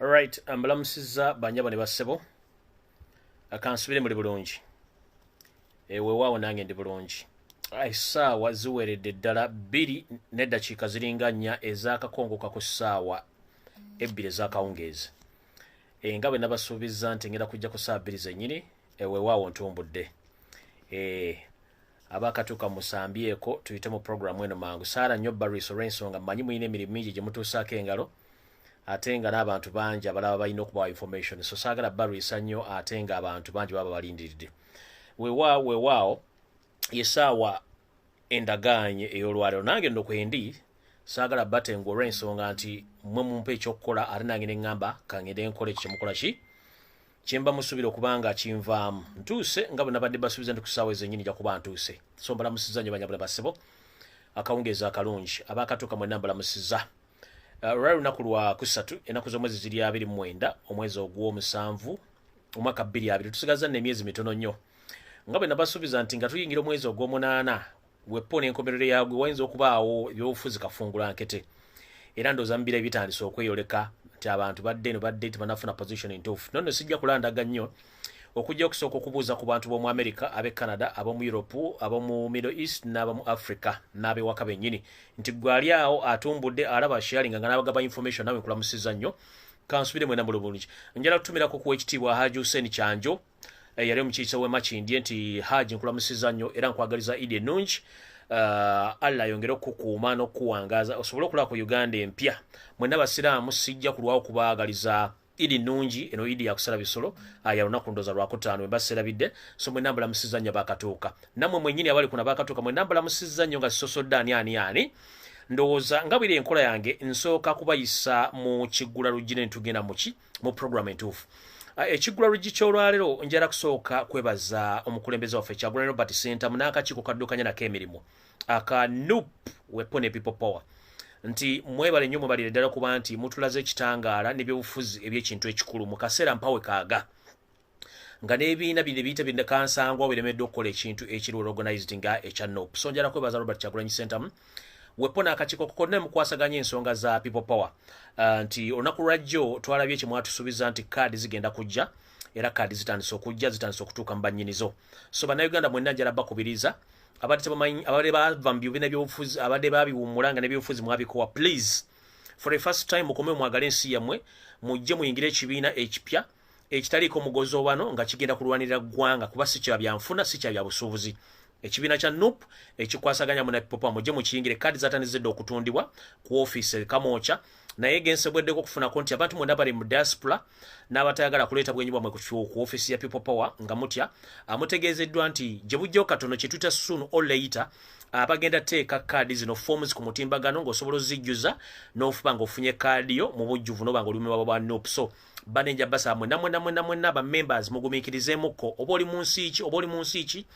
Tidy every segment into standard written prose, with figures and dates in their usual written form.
Alright, mbalamusiza banyaba ne basebo. Akansubire muri bulungi. Ewe wawo nange ndi bulungi. Saawa ziweredde ddala 2 n'eddakiika ziringa 4 ez'akakongo ku ssaawa 2 ez'akawungeezi. Nga bwe nabasuubiza nti ngenda kujja ku ssaawa 2 zennyini, ewe waawo ntumbudde. Abakatuuka musambyeko tuyite mu programu eno mangu. Saara nnyo Barris olw'ensonga mmanyi muyina emirimu mingi gye mutuusaako engalo. Ate nga n'abantu bangi abalaba balina okubawa information, so saagala Barisa nnyo ate nga abantu bangi baba balindiridde. Weewaawo yesaawa endagaanye ey'olwaliro nange nno kwendi saagala batengo olw'ensonga nti mmwe mumpa ekyokukola ate nange ne ŋŋamba kangende nkole kyemukola ki kyemba musubira okubanga kinvaamu. Ntuuse nga bwe nabadde basuubiza nti ku ssaawa ezennyini nja kuba ntuuse. So mbalamusiza nnyo banyabula basebo akawungeezi akalungi abakatuuka mwenna mbalamusiza. Lwali lunaku lwa kusatu ennaku z'omwezi ziri 29 omwezi ogw'omusanvu omwaka 2020 tusigaza n'emyezi mitono nnyo. Nga bwe nabasuubiza nti nga tuyingira omwezi ogw'omunaana wepo n'enkomerero yaagwe wayinza okubaawo ebyobufuzi kafungula nkete era ndooza mbira bitandise okweyoleka nti abantu badde eno badde tebanafuna position entuufu. Nonno sijja kulandaga nnyo okujja okusooka okubuuza ku bantu b'omu America, ab'e Canada, ab'omu Europe, ab'omu Middle East n'ab'omu Africa n'ab'ewaka bennyini nti gwali awo atumbudde alaba sharing nga n'abagaba information nawe nkulamusiza nnyo. Kansubire mwena bulungi. Njala kutumirako ku ekitiibwa Haji Hussein Kyanjo yali omukiise w'e Makindye nti Haji nkulamusiza nnyo era nkwagaliza Idi ennungi. Allah ayongere okukuuma n'okuwangaza osobole okulaba ku Uganda empya. Mwenna basiraamu sijja kulwawo kubaagaliza Idi nnungi eno Idi yakusala bisolo ya lunaku ndoza lwakutaano embaserabidde. So mwenna mbalamusiza nnyo bakatuuka. Nammwe mwennyini abali kuna bakatuuka mwenna mbalamusiza nnyo nga sisosodde ani. Ndowooza nga bwiri enkola yange nsooka kubayisa mu kiggula luggi ne ntugenda mu program entuufu. Ekiggula luggi ky'olwaleero njala kusooka kwebaza omukulembeze waffe Kyagulanyi Robert Sentamu n'akakiiko kaddukanya nako emirimu aka NUP Weapon and People Power nti mwebale nnyo mwebalire ddala kuba nti mutulaze ekitangaala n'ebyobufuzi eby'ekintu ekikulu mu kaseera mpawe kaaga nga n'ebiina bino ebiyita bindekansangwa biremedde okukola ekintu ekiri organized nga ekya NUP. So njala kwebaza Robert Kyagulanyi Sentamu Weapon akakiiko konna mukwasaganya ensonga za People Power nti olunaku lwajjo twalabye kye mwatusuubiza nti kaadi zigenda kujja era kaadi zitandise okujja zitandise okutuuka mu bannyinizo. So bannayuganda mwenna njala bakubiriza abadde tebamanyi abadde bava mu bibiina by'obufuzi abadde babiwummula nga n'ebyobufuzi mwabikowa please for the first time mukome mwagale ensi yammwe mujje muyingire ekibiina ekipya ekitaliiko mugozi obano nga kigenda kulwanirira ggwanga kuba si kya byanfuna si kya byabusuubuzi. Ekibiina kya NUP ekikwasaganya mu People mujje mukiyingire kaadi zatandizidde okutundibwa ku ofiisi Kamoocha naye gensebweddeko okufunako nti abantu mwena bali mu diaspora n'abatayagala kuleeta bwenyi bwamwe ku ofiisi ya People Power nga mutya amutegeezeddwa nti gye bujjawo katono kye tuyita soon or later abagenda teeka kaadi zino forms ku mutimbagano ng'osobola ozijjuza n'ofuba ng'ofunye kaadi yo mu bujjuvu n'oba ng'olumibwa bwa NUP. So banenja basaba mwenna ba members mugumiikirizeemukko oba oli mu nsi ki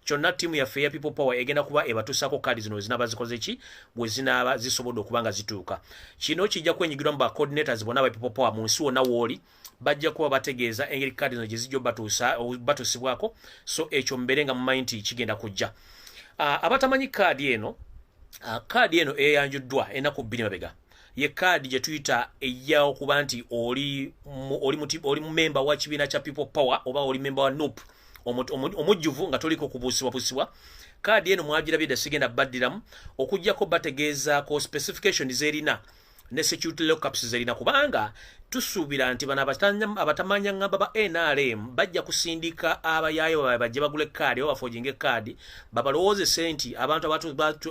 kyonna tiimu yaffe ya People Power egenda kuba ebatuusako kaadi zino zinaba zikoze ki bwe zinaba zisobodde okuba nga zituuka. Kino kijja kwenyigirwa mu ba coordinators bonna ba People Power mu nsi wonna wooli bajja kuba bategeeza engeri kaadi zino gye zijja batuusibwako. So ekyo mbeere nga mumanyi nti kigenda kujja. Abatamanyi kaadi eno eyanjuddwa ennaku 2 mabega ye kaadi gye tuyita eyyawo kuba nti oli mu memba wa kibiina kya People Power oba oli memba wa NUP omujjuvu nga toliko kubuusibwabusibwa. Kaadi eno mwagirabye dda sigenda baddiramu okujjako bategeezaako specification zerina ne security lockups zerina kubanga tusuubira nti bano abatamanya ngamba ba NRM bajja kusindika abayaayo bajje bagule kaadi oba bafoojinge kaadi babalowoozese nti abantu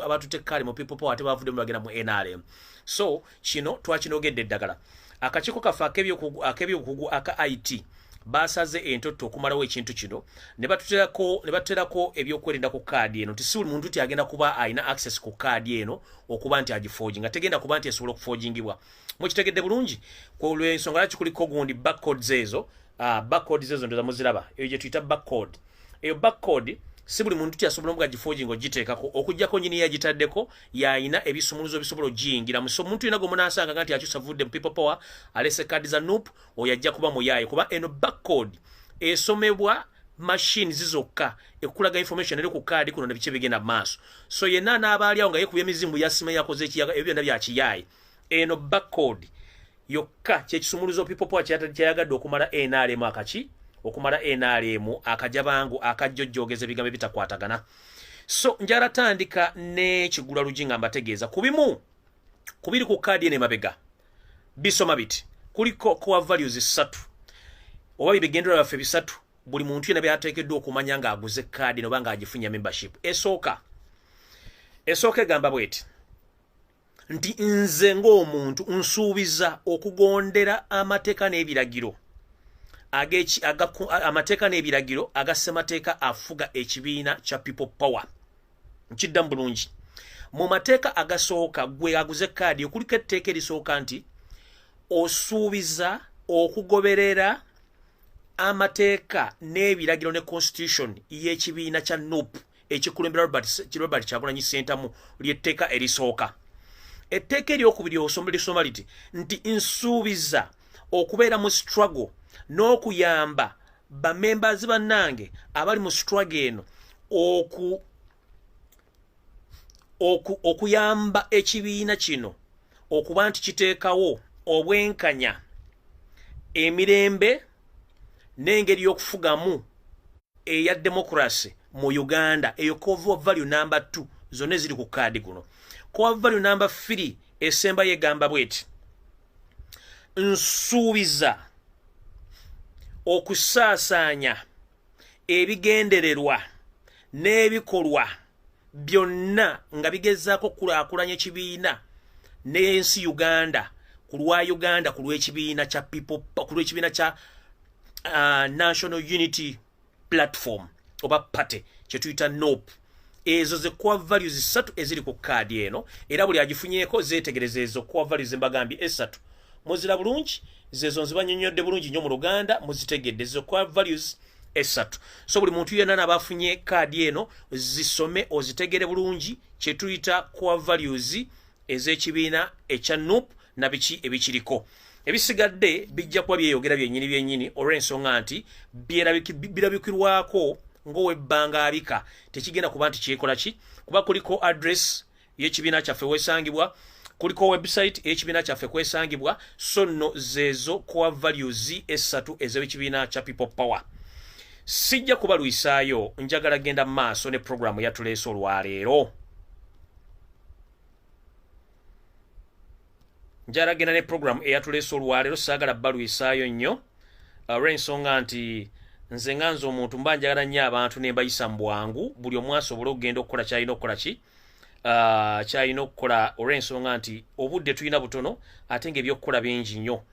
abatutte kaadi mu People Power tebavuddemu bagenda mu NRM. So kino twakinogedde eddagala. Akakiiko kaffe ak'ebyokugu aka IT basaze entoto okumalawo ekintu kino ne batuterako ebyokwerinda ku kaadi eno nti si buli muntu agenda kuba alina access ku kaadi eno okuba nti agiforging nga tegenda kuba nti esobola okuforgingibwa. Mukitegedde bulungi kwolw'ensonga lwaki kuliko gundi backcodes ezo ndoza muziraba eyo gye tuyita backcode. Eyo backcode si buli muntu asobola nga giforging ogiteekako okujjako nyini yagitaddeko yayina ebisumuluzo bisobola ogiyingira mu. So omuntu yina gomunansanga nga nti akyusa vudde mu People Power alese kaadi za NUP oyo ajja kuba muyaye kuba eno backcode esomebwa machine zizokka ekulaga information eri ku kaadi kuno nebice bigenda maaso. So yenna n'abaali awo nga yekubya emizimbu yasima yakoze ekiyaga ebyo byonna bya kiyaye. Eno backcode yokka kyekisumuluzo people power kyayagadde okumala NRM akachi okumala NRM akajabangu akajjojjogeza ebigambo bitakwatagana. So njala tandika ne kigula lujinga mbategeeza kubimu kubiri ku kadi ene mabega bisoma biti kuliko core values 3 oba bigendera baffe bisatu buli muntu yena byatekeddwa okumanya nga aguze kadi no banga agifunya membership. Esooka gamba bweti nti nze ng'omuntu nsuubiza okugondera amateeka n'ebiragiro amateeka n'ebiragiro agassemateeka afuga ekibiina kya people power. Nkiddamu bulungi mu mateeka agasooka gwe aguze kadi okuliko etteeka erisooka nti osuubiza okugoberera amateeka n'ebiragiro ne constitution y'ekibiina kya NUP ekikulembera Robert Kyagulanyi Sentamu ly'etteeka erisooka. Etteeka eryokubiri lisoma liti nti nsuubiza okubeera mu struggle n'okuyamba bamembers bannange abali mu struggle eno okuyamba ekibiina kino okuba nti kiteekawo obwenkanya emirembe n'engeri y'okufugamu eya democracy mu Uganda. Eyo core value number 2 zonna ziri ku kaadi guno. Core value number 3 esemba yegamba bweti nsuubiza okusaasaanya ebigendererwa n'ebikolwa byonna nga bigezaako kulaakulanya ekibiina n'ensi Uganda ku lwa Uganda ku lw'ekibiina kya National Unity Platform oba party kye tuyita NOP. Ezo ze core values 3 eziri ku kaadi eno era buli agifunyeeko zeetegereza ezo core values mbagambye 3 muzira bulungi zezo nzibanyonyodde bulungi nnyo mu Luganda muzitegedde ezo core values 3. So buli muntu yenna n'abafunye kaadi eno zisome ozitegere bulungi kye tuyita core values ez'ekibiina ekya NUP na biki ebikiriko. Ebisigadde bijja kuba byeyogera byennyini olw'ensonga nti birabikirwako ng'owebbanga abika tekigenda kuba nti kyekola ki kuba kuliko address y'ekibiina kyaffe wesangibwa kuliko website y'ekibiina kyaffe kwesangibwa. So nno zezo core values 3 ez'ekibiina kya people power. Sijja kubalwisaayo njagala genda maaso ne programu yatuleese olwaleero. Njagala genda ne programu eyatuleese olwaleero saagala balwisaayo nnyo olw'ensonga nti nze nga nze omuntu mba njagala nnyo abantu ne mbayisa mu bwangu buli omu asobole okugenda okukola kyalina okukola ki kyalina okukola olw'ensonga nti obudde tulina butono ate ng'ebyokukola bingi nnyo.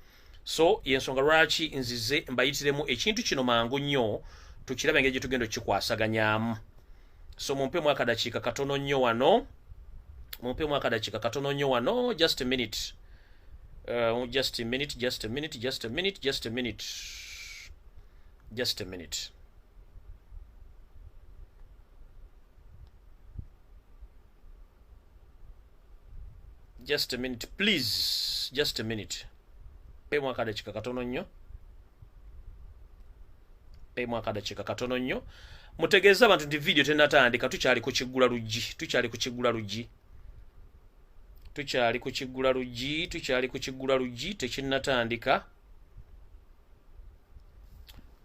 So yensonga lwaki nzize mbayitiremu ekintu kino mangu nnyo tukirabe engeri gye tugenda okikwasaganyamu. So mumpemu akadakiika katono nnyo wano just a minute. Just a minute. Just a minute. Just a minute, please. Just a minute. Pemu akadakiika katono nnyo. Mutegeeza abantu nti video tennatandika tukyali ku kiggula luggi tekinnatandika.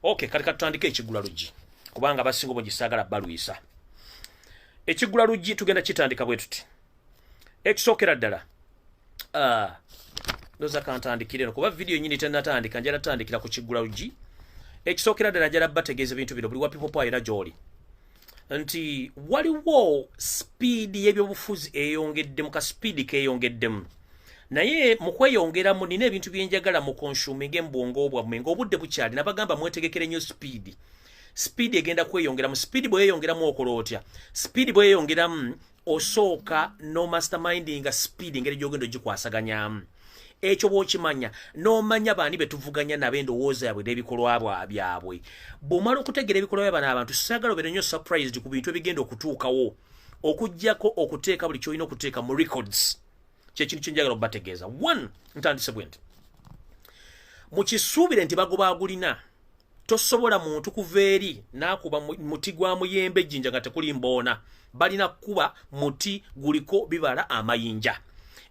Okay, kati tutandike ekiggula luggi kubanga abasinga obungi saagala balwisa. Ekiggula luggi tugenda kitandika bwe tuti. Ekisookera ddala ndoza kantandikire no kuba video nyini tennatandika njala tandikira ku kiggula luggi. Ekisookera ddala njala bategeeza bintu bino buli wa people power era gy'oli nti waliwo speed y'ebyobufuzi eyongeddemu ka speed keeyongeddemu naye mu kweyongeramu nina ebintu byenjagala mu consuming embwongo bwammwe ng'obudde bukyali nabagamba mwetegekere nnyo speed egenda kweyongeramu. Speed bweyongeramu okola otya? Speed bweyongeramu osooka no masterminding speed engeri gy'ogenda ogikwasaganyamu. Ekyo bw'okimanya n'omanya baani be tuvuganya nabo endowooza yabwe n'ebikolwa byabwe. Bw'omala okutegeera ebikolwa by'abano abantu saagala obeere nnyo surprised ku bintu ebigenda okutuukawo okuggyako okuteeka buli ky'olina okuteeka mu records. Kyekintu kye njagala okubategeeza. 1 ntandise bwe nti mukisuubire nti bagobaagulina tosobola muntu kuva eri n'akuba muti gwa muyembe ejjinja nga tekuli mboona balina kuba muti guliko bibala amayinja.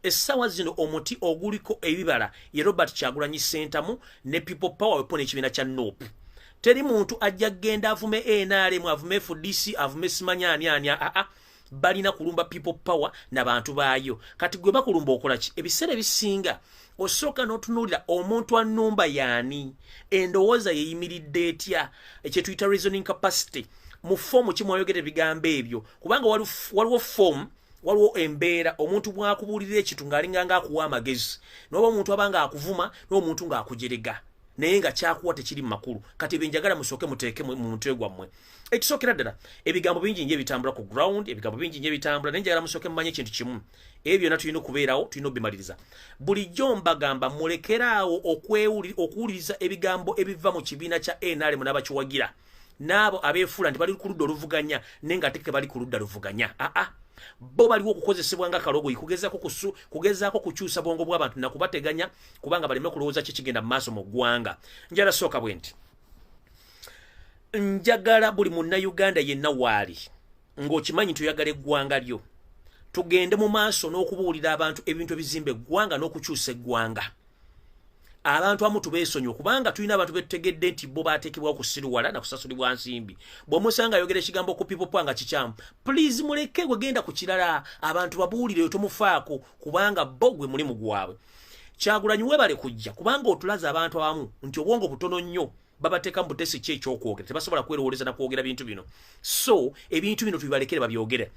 Essawa zino omuti oguliko ebibala ye Robert Kyagulanyi Sentamu ne People Power wepone ekibina kya NOP. Teri muntu ajja genda avume NRM avume FDC avume simanyani anya balina kulumba People Power na bantu baayo. Kati gwe bakulumba okola ki? Ebisere bisinga osoka n'otunulira omuntu annumba yani endowooza yeyimiridde etya ekye tuyita reasoning capacity mu form kimwayogera bigambo ebyo kubanga waliwo form waliwo embeera omuntu bwakubulira ekitu ng'alinga ng'akuwa amagezi n'oba omuntu abanga akuvuma n'omuntu ng'akujerega naye nga kyakuwa tekiri makulu kati benjagala musoke muteeke mu mutwe gwammwe ekisookera ddala ebigambo bingi nje bitambula ku ground ebigambo bingi nje bitambula naye njagala musoke mumanye ekintu kimu ebyo byonna tulina okubeerawo tulina obimaliriza bulijjo mbagamba mulekeraawo okuwuliriza ebigambo ebiva mu kibiina kya NRM n'abakiwagira n'abo abeefuula nti bali ku ludda oluvuganya naye nga ate bali ku ludda luvuganya bo baliwo okukozesebwa nga kalogo kugezaako kukyusa bwongo bw'abantu nakubateganya kubanga baleme kulowooza kikigenda mu maaso mu ggwanga njala sooka bwe nti njagala buli munnayuganda yenna waali ng'okimanyi tuyagala eggwanga lyo tugende mu maaso n'okubuulira abantu ebintu ebizimba eggwanga n'okukyusa eggwanga abantu amu tubeesonyiwe kubanga tulina abantu betutegedde nti bo baateekebwawo kusiruwala na kusasulibwa nsimbi bw'omusanga ayogera ekigambo ku People Power nga kikyamu please muleke gwe genda ku kirala abantu babuulire tomufaako kubanga bo gwe mulimu gwabwe Kyagulanyi webale kujja kubanga otulaza abantu abamu nti obwongo butono nnyo babateeka mu butesi ki ekyokwogera tebasobola kwerowooleza na kwogera bintu bino so ebintu bino tubibalekere babyogere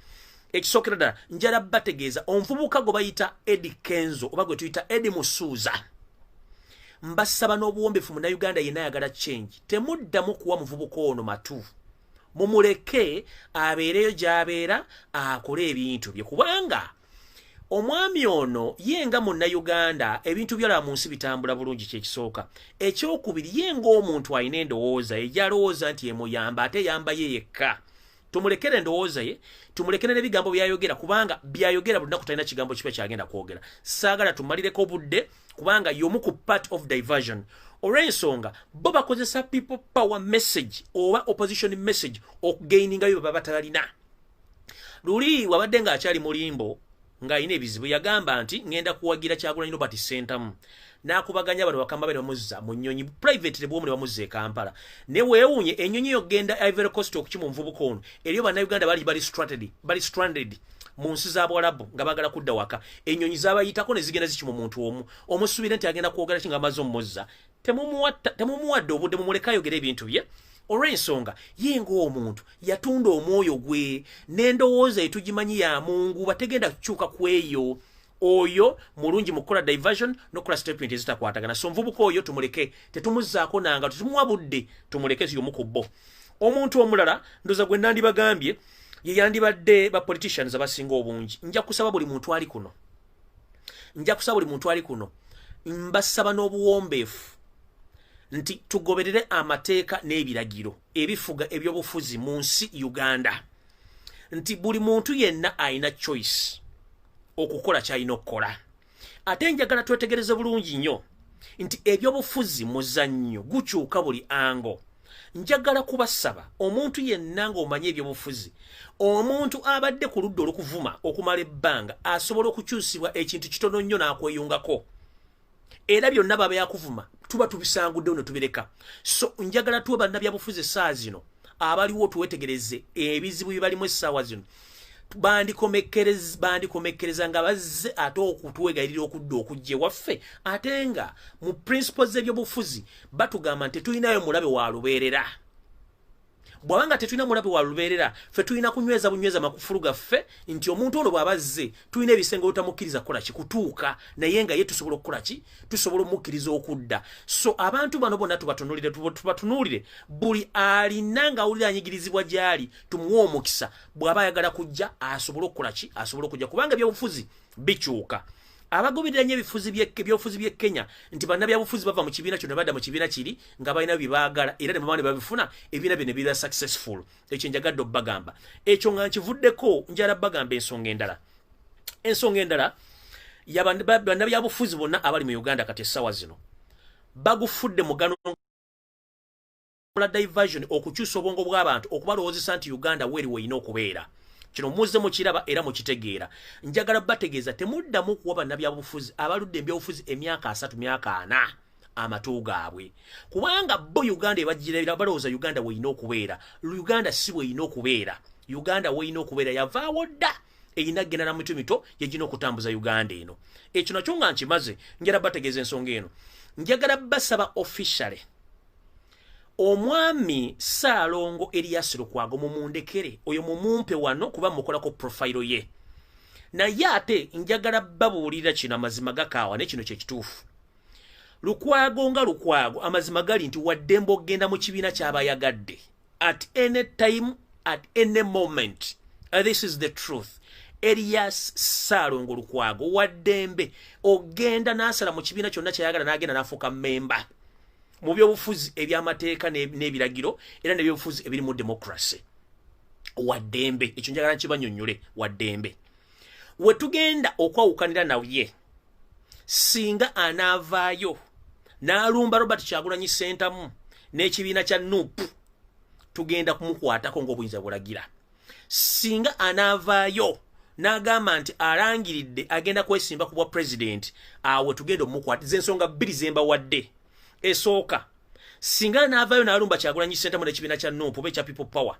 ekisookera ddala njala bategeeza omuvubuka gwe bayita Eddie Kenzo oba gwe tuyita Eddie Musuuza mbasaba n'obuwombefu munnayuganda yenna ayagala change temuddamu kuwa muvubuka ono matu mumuleke abeereyo gy'abeera akole ebintu bye kubanga omwami ono yenga munnayuganda ebintu byalaba mu nsi bitambula bulungi kyekisooka ekyokubiri yenga omuntu alina endowooza egyalowooza nti yemuyamba ate yamba ye yekka tumulekere endowooza ye tumulekere n'ebigambo byayogera kubanga byayogera buli lunaku talina kigambo kipya kyagenda kwogera saagala tumalireko obudde kubanga y'omu ku part of diversion olw'ensonga bo bakozesa People Power message oba opposition message okugainingayo baba batalina luli wabadde ng'akyali mulimbo ng'alina ebizibu yagamba nti ngenda kuwagira Kyagulanyi Robert Sentamu n'akubaganya bano bakamba bali bamuzza mu nnyonyi private bw'omu ne bamuzza e Kampala ne weewuunye ennyonyi yogenda Ivory Coast okukimu omuvubuka ono eriyo bannayuganda bali stranded mu nsi z'Abwarabu nga bagala kudda waka ennyonyi z'abayitako ne zigenda zikimu omuntu omu omusuubire nti agenda kwogera ki ng'amaze omumuzza temumuwadde obudde mumuleka ayogera ebintu bye olw'ensonga ye ng'omuntu yatunda omwoyo gwe n'endowooza etugimanyi ya Mungu bategenda kukyuka ku eyo oyo mulungi mukola diversion nokola statement ezitakwatagana so nvubuka oyo tumuleke tetumuzzaako nanga tetumuwa budde tumuleke y'omu ku bo omuntu omulala ndoza gwe nandibagambye ye yandibadde ba politicians abasinga obungi nja kusaba buli muntu ali kuno mbasaba n'obuwombeefu nti tugoberere amateeka n'ebiragiro ebifuga ebyobufuzi mu nsi Uganda nti buli muntu yenna alina choice okukola kyalina okukola ate njagala twetegereze bulungi nnyo nti ebyobufuzi muzannyo gukyuka buli ango njagala kubasaba omuntu yenna ng'omanye ebyobufuzi omuntu abadde ku ludda olukuvuma okumala ebbanga asobola okukyusibwa ekintu kitono nnyo n'akweyungako era byonna baba yakuvuma tuba tubisanguddewo ne tubireka so njagala tuwe bannabyabufuzi essaawa zino abaliwo tuwetegereze ebizibu bye balimu essaawa zino bandikomekereza nga bazze ate okutuwegayirira okudda okujja waffe ate nga mu principles ebyobufuzi batugamba nti tulinayo mulabe wa lubeerera bw'abanga tetulina mulabe wa lubeerera ffe tulina kunyweza makufulu gaffe nti omuntu ono bw'abazze tulina ebisenge obutamukkiriza kukola ki kutuuka naye nga ye tusobola okukola ki tusobola omukkiriza okudda so abantu bano bonna tubatunuulire buli alina ng'awulira anyigirizibwa gy'ali tumuwe omukisa bw'aba ayagala kujja asobola okukola ki asobola okujja kubanga ebyobufuzi bikyuka abagobereranye ebyobufuzi by'e Kenya nti bannabyabufuzi bava mu kibiina kino badda mu kibiina kiri nga balina bye baagala era ne bamane babifuna ebibiina bino biba successful ekyo njagadde obbagamba ekyo nga nkivuddeko njala bagamba ensonga endala bannabyabufuzi bonna abali mu Uganda kati essaawa zino bagufudde mugano diversion okukyusa obwongo bw'abantu okubalowoozesa nti Uganda weeri weeyina okubeera kino muze mukiraba era mukitegeera njagala bategeeza temuddamu kuwa bannabyabufuzi abaludde ebyobufuzi emyaka 3 myaka 4 amatu gaabwe kubanga bo Uganda ebagirira balowooza Uganda weyina okubeera Uganda si weyina okubeera Uganda weyina okubeera yavaawo dda eyina genda na mito yegina okutambuza Uganda eno ekyo nakyo nga nkimaze njagala bategeeza ensonga eno njagala basaba officially omwami Saalongo Erias Lukwago mumundekere oyo mumumpe wano kuba mukolako profile ye naye ate njagala babuulira kino amazima gakaawa ne kino kye kituufu Lukwago nga Lukwago amazima gali nti waddembe ogenda mu kibiina ky'abayagadde at any time at any moment this is the truth Erias Saalongo Lukwago waddembe ogenda n'asala mu kibiina kyonna kyayagala n'agenda n'afuuka memba mu byobufuzi eby'amateeka n'ebiragiro era n'ebyobufuzi ebiri mu democracy waddembe ekyo njagala nkibanyonnyole waddembe we tugenda okwawukanira naye singa anaavaayo n'alumba Robert Kyagulanyi Sentamu n'ekibiina kya NUP tugenda kumukwatako ng'obuyinza bulagira singa anaavaayo n'agamba nti alangiridde agenda kwesimba ku bwa president awe tugenda omukwatiza ensonga bbiri zembawadde esooka singa n'avaayo n'alumba Kyagulanyi Sentamu n'ekibiina kya NUP oba ekya people power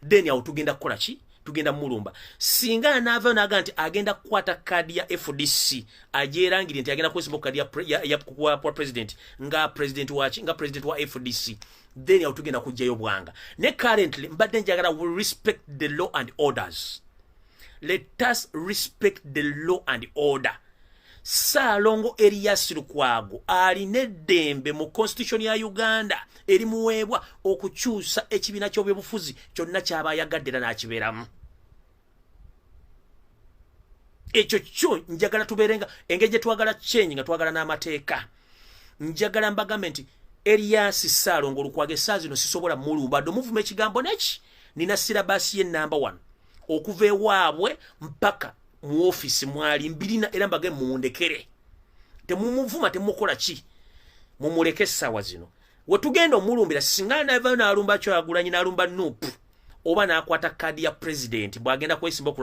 then awo tugenda kukola ki tugenda mulumba singa n'avaayo n'agamba nti agenda kukwata kadi ya FDC agyerangire nti agenda kwesimba ku kadi ya president nga president wa FDC then awo tugenda kujjayo bwanga ne currently mbadde njagala we respect the law and orders. Let us respect the law and order. Saalongo Erias Lukwago alina eddembe mu constitution ya Uganda erimuweebwa okukyusa ekibiina ky'obyobufuzi kyonna ky'abaayagaddera n'akibeeramu. Ekyo kyo njagala tubeerenga engeri gye twagala change nga twagala n'amateeka. Njagala mbagambe nti Erias Saalongo Lukwago essaawa zino sisobola mulumba do muvuma ekigambo neki nina sirabasi ye number 1 okuva ewaabwe mpaka mu office mwali mbirina era mbage mundekere temumuvuma temukola ki mumuleke essaawa zino we tugenda omulumbira singa n'avaayo n'alumba Kyagulanyi n'alumba NUP oba n'akwata kadi ya president bw'agenda kwesimba ku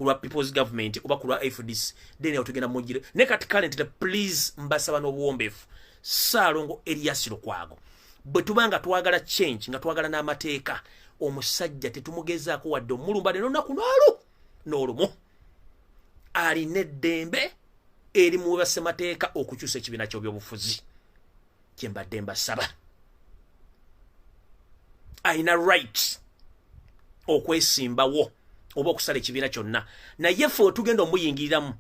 lwa people's government oba ku lwa FDC then awo tugenda mugire ne kati currently please mbasaba n'obuwombeefu Saalongo Erias Lukwago bwe tubanga twagala change nga twagala n'amateeka omusajja tetumugezaako wadde omulumba neno naku n'olumu alina eddembe eri mu basemateeka okukyusa ekibiina ky'obyobufuzi kye mbadde mbasaba alina right okwesimbawo oba okusala ekibiina kyonna naye ffe otugenda omuyingiriramu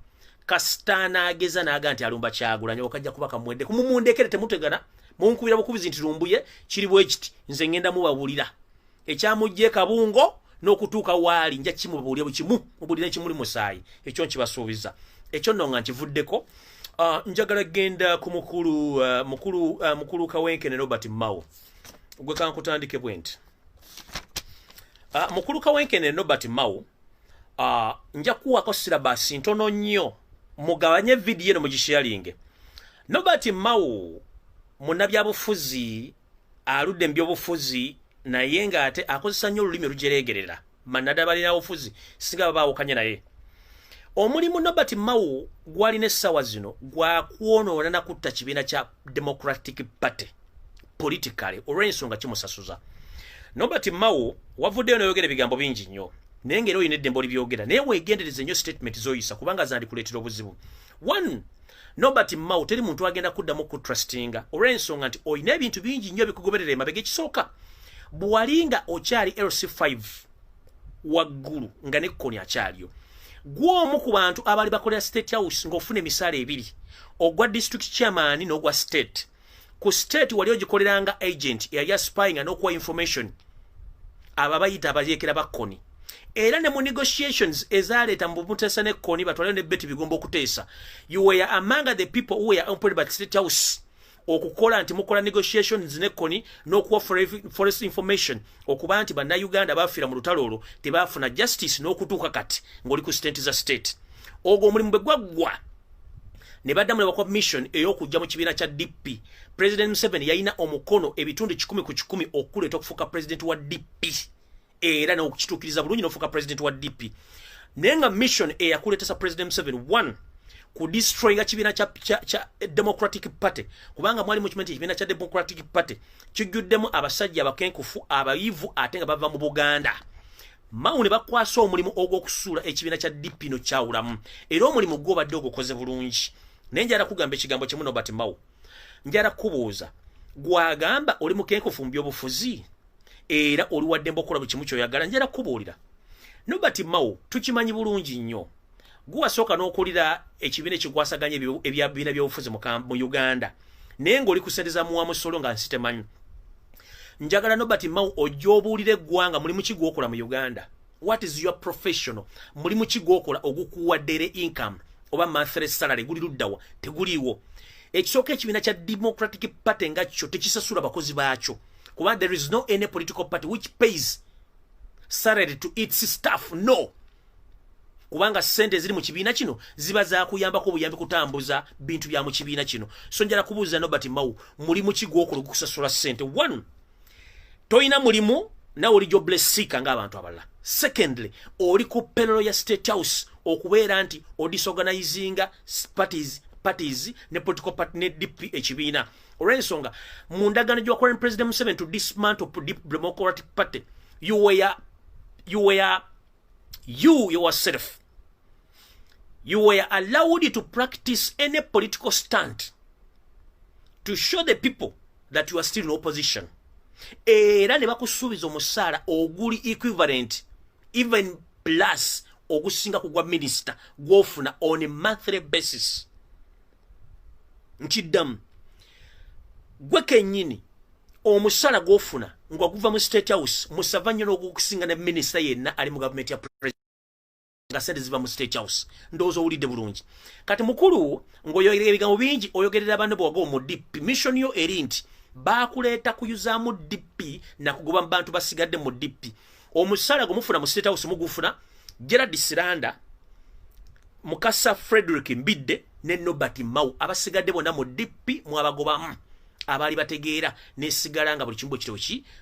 kasita n'ageza n'aga nti alumba Kyagulanyi okajja kuba kamwedde kumumundekere temutegana munkubira bukubizi nti lumbuye kiri bwe kiti nze ngenda mubabulira ekyamujje kabungo n'okutuuka waali nja kimubuulira bukimu mubulira ekimuli musaayi ekyo nkibasuubiza ekyo nno nga nkivuddeko njagala genda ku mukulu Kawenkene Robert Mao gwe kankutandike bwe nti mukulu Kawenkene Robert Mao nja kuwako sirabasi ntono nnyo mugabanye video eno mugisharinge Robert Mao munnabyabufuzi aludde mu byobufuzi naye ng'ate akozesa nnyo olulimi olujereegerera mannaddabalira obufuzi singa babaawukanye naye omulimu Robert Mao gwalina essaawa zino gwakwonoona nakutta kibiina kya Democratic Party politically olw'ensonga kimusasuza Robert Mao wavuddeyo n'oyogera ebigambo bingi nnyo naye ng'era olina eddembe olibyogera naye weegendereze nnyo statement z'oyisa kubanga zandikuleetera obuzibu. One, Robert Mao teri muntu agenda kuddamu kutrustinga olw'ensonga nti olina ebintu bingi nnyo bikugoberera emabega ekisooka bwalinga okyali LC5 waggulu nga nekkoni akyaliyo gw'omu ku bantu abali bakolera State House ng'ofuna emisaala ebiri ogwa district chairman n'ogwa state ku state wali ogikoleranga agent eyali aspyinga n'okuwa information aba bayita abayeekera bakkoni era ne mu negotiations ezaleeta mu Bumutesa n'ekkoni batwalayo ne beti bigomba okuteesa you were among the people who were employed by the State House okukola nti mukola negotiations n'ekkoni n'okuwa forest information okuba nti bannayuganda bafiira mu lutalo olwo tebaafuna justice n'okutuuka kati ng'oli ku state za state ogwo omulimu bwe gwaggwa ne baddamu ne bakuwa mission ey'okujja mu kibiina kya DP. President Museveni yalina omukono ebitundu 10 ku 10 okuleeta okufuuka president wa DP era n'okukitukiriza bulungi n'ofuuka president wa DP nenga mission eyakuleetesa president Museveni 1 ku destroyinga kibiina cha Democratic Party kubanga mwali mu kimanyi kibiina cha Democratic Party kijjuddemu abasajja abakenkufu abayivu ate nga bava mu Buganda Mau ne bakwasa omulimu ogw'okusuula ekibiina kya DP no kyawulamu era omulimu gw'obadde ogukoze bulungi nenjala kugamba ekigambo kimu Robert Mau njala kubuuza gwagamba oli mukenkufu mu by'obufuzi era oli wadde mbokola buli kimu ky'oyagala njala kubuulira Robert Mau tukimanyi bulungi nnyo gwasooka n'okulira ekibiina ekigwasaganya ebyabiina by'obufuzi mu Uganda naye ng'oli kusendeza mu wamusolo nga nsi temanyi njagala Robert Mau ojobuulire eggwanga mulimu ki gw'okola mu Uganda what is your professional mulimu ki gw'okola ogukuwadde income oba monthly salary guli luddawa teguliiwo ekisooka ekibiina kya Democratic Party nga kyo tekisasula bakozi baakyo kuba there is no any political party which pays salary to its staff no kubanga sente ziri mu kibiina kino ziba za kuyambako obuyambi kutambuza bintu bya mu kibiina kino so njala kubuuza Robert Mau mulimu ki gw'okola okusasula sente 1 toyina mulimu na oli jobless seeker ng'abantu abalala secondly oli ku payroll ya State House okubeera nti odisorganizinga parties ne political party ne DP ekibiina olw'ensonga mu ndagaano gy'okola President Museveni to dismantle Democratic Party you yourself you were allowed to practice any political stunt to show the people that you are still in opposition era ne bakusuubiza omusaala oguli equivalent even plus ogusinga kugwa minister gw'ofuna on a monthly basis nkiddamu gwe kennyini omusaala gw'ofuna nga guva mu State House musava nnyo n'ogukusinga ne minister yenna ali mu gavumenti ya president nga sente ziva mu State House ndowooza owulidde bulungi kati mukulu ng'oyogerera ebigambo bingi oyogerera abanne bw'ogo mu DP mission yo eri nti baakuleeta kuyuzaamu DP na kugoba mu bantu basigadde mu DP omusaala gumufuna mu State House mugufuna Gerard Siranda Mukasa Frederick Mbidde ne Robert Mau abasigadde bonna mu DP mwabagobamu abali bategeera nesigala nga buli kimu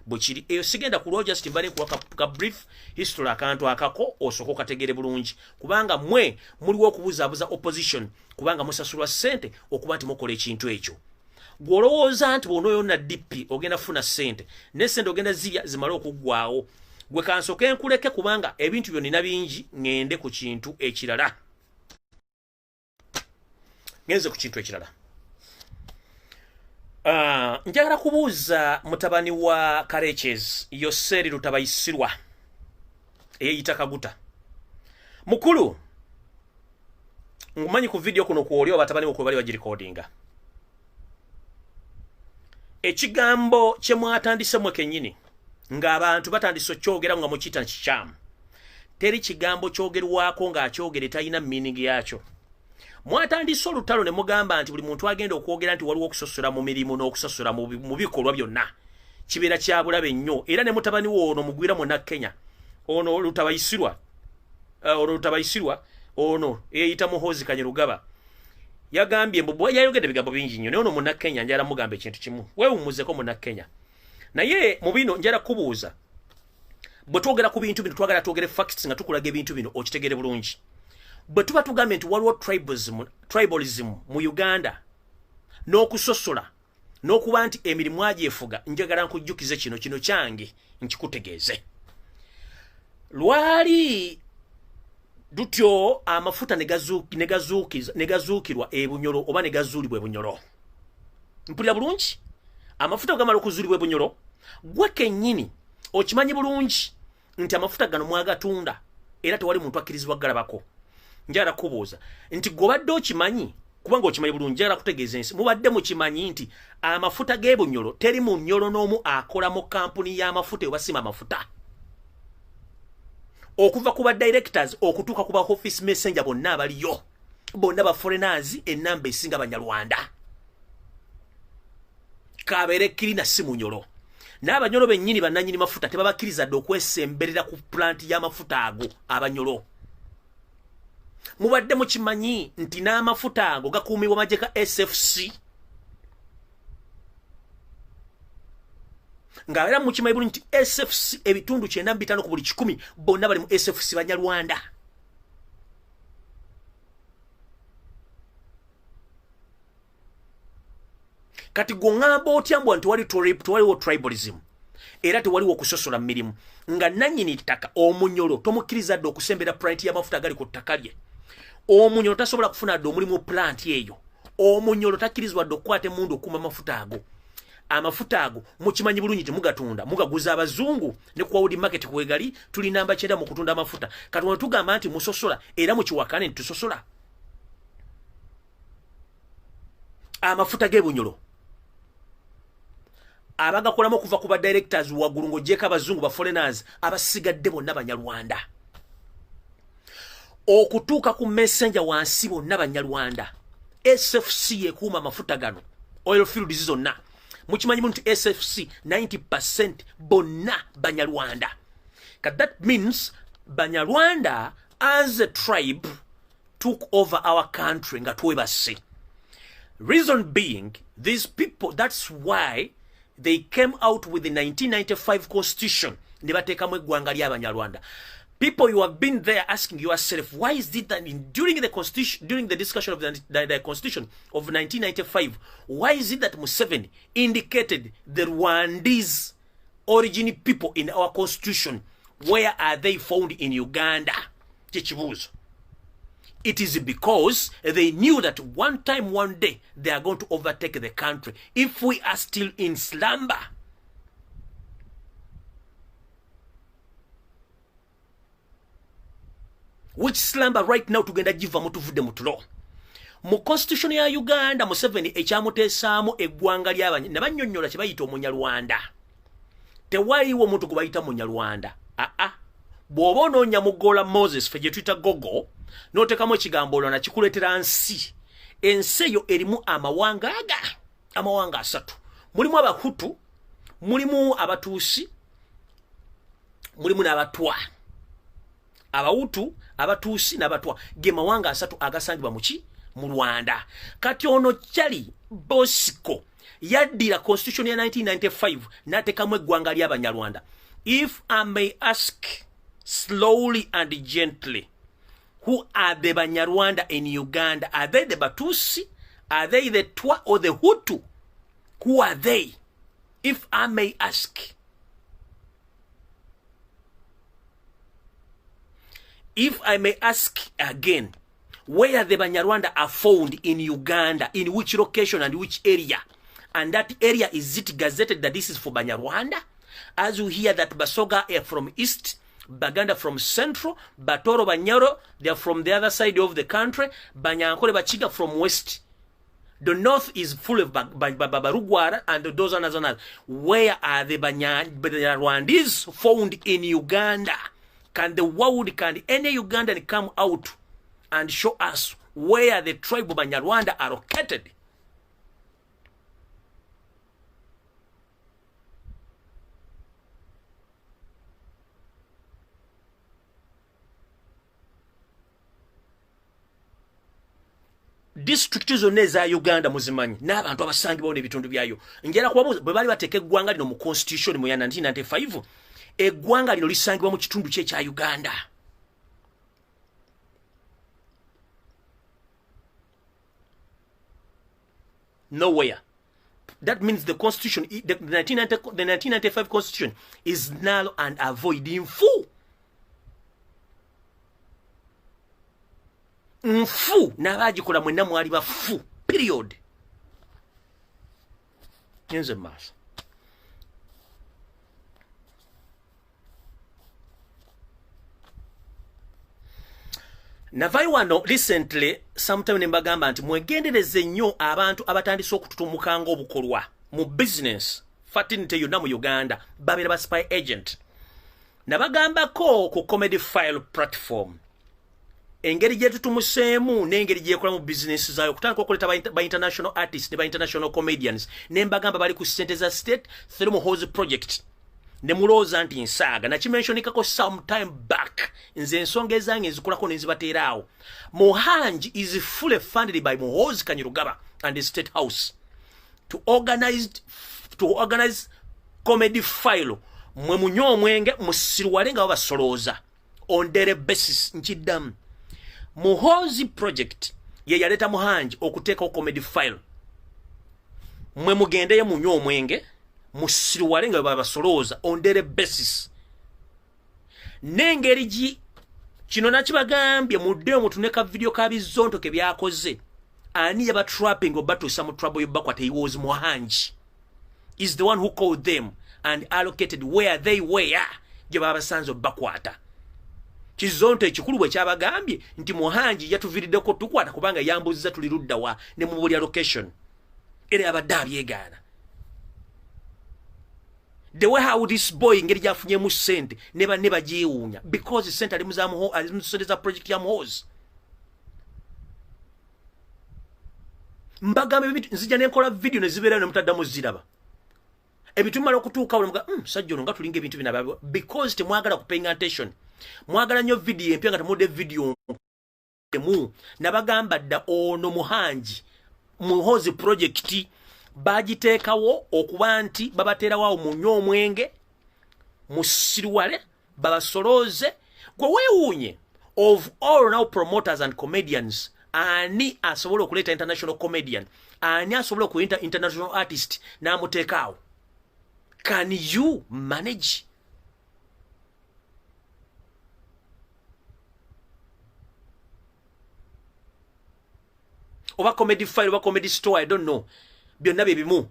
bwe kiri eyo sigenda ku Rogers timbale ku ka brief history akantu akako osoko kategere bulungi kubanga mwe muliwo okubuzaabuza opposition kubanga musasulwa sente okuba nti mukola ekintu ekyo gwolowooza nti bw'onooyo na DP ogenda funa sente ne sente ogenda zirya zimale okuggwaawo gwe kansoke nkuleke kubanga ebintu byo nina bingi ngende ku kintu ekirala ngenze ku kintu ekirala njagala kubuuza mutabani wa Kareches Yoseri Lutabayisirwa eyeyita Kaguta mukulu ngumanyi ku video kuno kuolio batabani bwe bali bagirecordinga ekigambo kye mwatandise mwe kennyini ng'abantu batandise kyogera nga mukita nkikyamu teri kigambo kyogerwako ng'akyogere talina meaning yakyo mwatandise olutalo ne mugamba nti buli muntu agenda okwogera nti waliwo okusosola mu mirimu n'okusosola mu bikolwa byonna kibeera kya bulabe nnyo era ne mutabani woono mugwira mu Kenya ono Lutabayisirwa ono eyita Muhoozi Kanyerugaba yagambye mbu yayogedde ebigambo bingi nnyo naye ono mu Kenya njala mugamba ekintu kimu weewummuzeko mu Kenya naye mu bino njala kubuuza bwe twogera ku bintu bino twagala twogere facts nga tukulaga ebintu bino okitegere bulungi bwe tuba tugambye nti waliwo tribalism mu Uganda n'okusosola n'okuba nti emirimu agyefuga njagala nkujjukize kino kyange nkikutegeeze lwali dutyo amafuta negazuukirwa ebunyoro oba negazuulibwa ebunyoro mpulira bulungi amafuta gamala okuzuulibwa ebunyoro gwe kennyini okimanyi bulungi nti amafuta gano mwagatunda era tewali muntu akkirizibwa galabako njagala kubuuza nti gobadde okimanyi kubanga okimanyi bulungi njagala kutegeeza ensi mubadde mukimanyi nti amafuta g'ebunyoro teri munyoro n'omu akola mu kampuni y'amafuta ebasima amafuta okuva ku ba directors okutuuka ku ba office messenger bonna abaliyo bonna ba foreigners ennamba esinga Banyarwanda kabeere kirina si munyoro n'abanyoro bennyini bannanyini mafuta tebabakkiriza dde okwesemberera ku plant y'amafuta ago abanyoro mubadde mukimanyi nti n'amafuta ago gakuumibwa magye ka SFC nga era mu kimanyi bulungi nti SFC ebitundu 95 ku buli 100 bonna bali mu SFC Banyarwanda. Kati gongamba otyambwa nti waliwo tribalism era tewaliwo okusosola mirimu nga nannyini ttaka Omunyoro tomukkiriza dde okusembera plant y'amafuta gali ku ttaka lye. Omunyoro tasobola kufuna dde omulimu plant eyo. Omunyoro takkirizwa dde okukwata emundu okuma amafuta ago. Amafuta ago mukimanyi bulungi temugatunda mugaguza abazungu ne ku World Market kwegali tuli namba 9 mu kutunda amafuta. Kati wano tugamba nti musosola era mukiwakane nti tusosola amafuta g'Ebunyoro. Abagakolamo okuva ku ba directors waggulu ng'ogyeko abazungu ba foreigners abasigadde bonna Banyarwanda. Okutuuka ku messenger wansi bonna Banyarwanda. SFC yekuuma amafuta gano oil fields zonna. Mukimanyi nti SFC 90% bonna Banyarwanda. That means Banyarwanda as a tribe took over our country nga twebase. Reason being, these people, that's why they came out with the 1995 constitution. Nebatekamu eggwanga ly'Abanyarwanda. People, you have been there asking yourself, why is it that during the constitution, during the discussion of the constitution of 1995, why is it that Museveni indicated the Rwandese origin people in our constitution? Where are they found in Uganda? It is because they knew that one time, one day, they are going to overtake the country. If we are still in slumber, which slumber right now tugenda jiva mutuvudde mutulo. Mu constitution ya Uganda Museveni ekyamuteesaamu eggwanga ly'abanya ne bannyonnyola kye bayita Omunyarwanda. Tewaliwo omuntu gwe bayita Munyarwanda. Bw'oba onoonya mugola Moses fe gye tuyita gogo n'oteekamu ekigambo olwo nakikuleetera nsi. Ensi eyo erimu amawanga asatu. Mulimu Abahutu, mulimu Abatuusi, mulimu n'Abatwa. Abahutu, Abatuusi n'Abatwa ge mawanga asatu agasangibwa mu Rwanda. Kati ono Kyali Bosco yaddira constitution ya 1995 n'ateekamu eggwanga ly'Abanyarwanda. If I may ask slowly and gently, who are the Banyarwanda in Uganda? Are they the Batusi? Are they the Twa or the Hutu? Who are they? If I may ask. If I may ask again, where the Banyarwanda are found in Uganda, in which location and which area? And that area, is it gazetted that this is for Banyarwanda? As you hear that Basoga are from east, Baganda from central, Batoro Banyoro, they are from the other side of the country, Banyankole Bachiga from west. The north is full of Babarugwara and those others. Where are the Banyarwandese found in Uganda? Can the world, can any Ugandan come out and show us where the tribe of Banyarwanda are located? District zonna eza Uganda muzimanyi n'abantu abasangibwawo n'ebitundu byayo. Njala kubabuuza bwe bali bateeka eggwanga lino mu constitution mu ya 1995, eggwanga lino lisangibwa mu kitundu kye kya Uganda. Nowhere. That means the constitution, the 1995 constitution is null and void in full. Mfu n'abagikola mwenna mwali bafu. Period. Nze maaso. Navai wano recently sometime nembagamba nti mwegendereze nnyo abantu abatandise okututumuka ng'obukolwa mu business fatinite yonna mu Uganda babeera ba spy agent. Nabagambako ku comedy file platform engeri gye tutumuseemu n'engeri gye yekola mu business zaayo okutandika okuleeta ba international artists ne ba international comedians nembagamba bali ku ssente za state through Muhoozi project ne mulooza nti nsaaga nakimentionikako sometime back nze ensonga ezange nzikulako nenzibateeraawo. Muhanji is fully funded by Muhoozi Kanyirugaba and the State House to organize comedy file mwe munyo omwenge musirwale nga basolooza on daily basis nchiddamu Muhozi project ye yaleta Muhanji okuteeka comedy file mwe mugendeyo munyo omwenge musirwale nga basolooza on daily basis nengeri gi kino nakibagambye mudde mutuneka video ka bizonto ke byakoze ani yaba trapping obatuusa mu trouble yobakwata he was Muhanji is the one who called them and allocated where they were gye babasanze obakwata kizonto ekikulu bwe kyabagambye nti Muhanji yatuviriddeko tukwata kubanga yambuzza tuli ludda wa ne mu buli location era abadde abyegaana the way how this boy ngeri jafunyemu sente neba jiunya because sente ali muzamu alimusondeza project ya Muhozi mbagambe bitu nzija nenkola video nezibera ne mutaddamu ziraba ebitumala okutuuka wala sajjo nga tulinga ebintu binaba because temwagala kupaying attention mwagala nnyo video empya nga temude video mu nabagamba dda ono Muhanji Muhozi project bagiteekawo okuba nti babateera waawo munyo omwenge musirwale babasolooze gwe weewuunye of all now promoters and comedians ani asobola okuleeta international comedian ani asobola okuyinta international artist n'amuteekaawo can you manage oba comedy file oba comedy store I don't know byonna bye bimu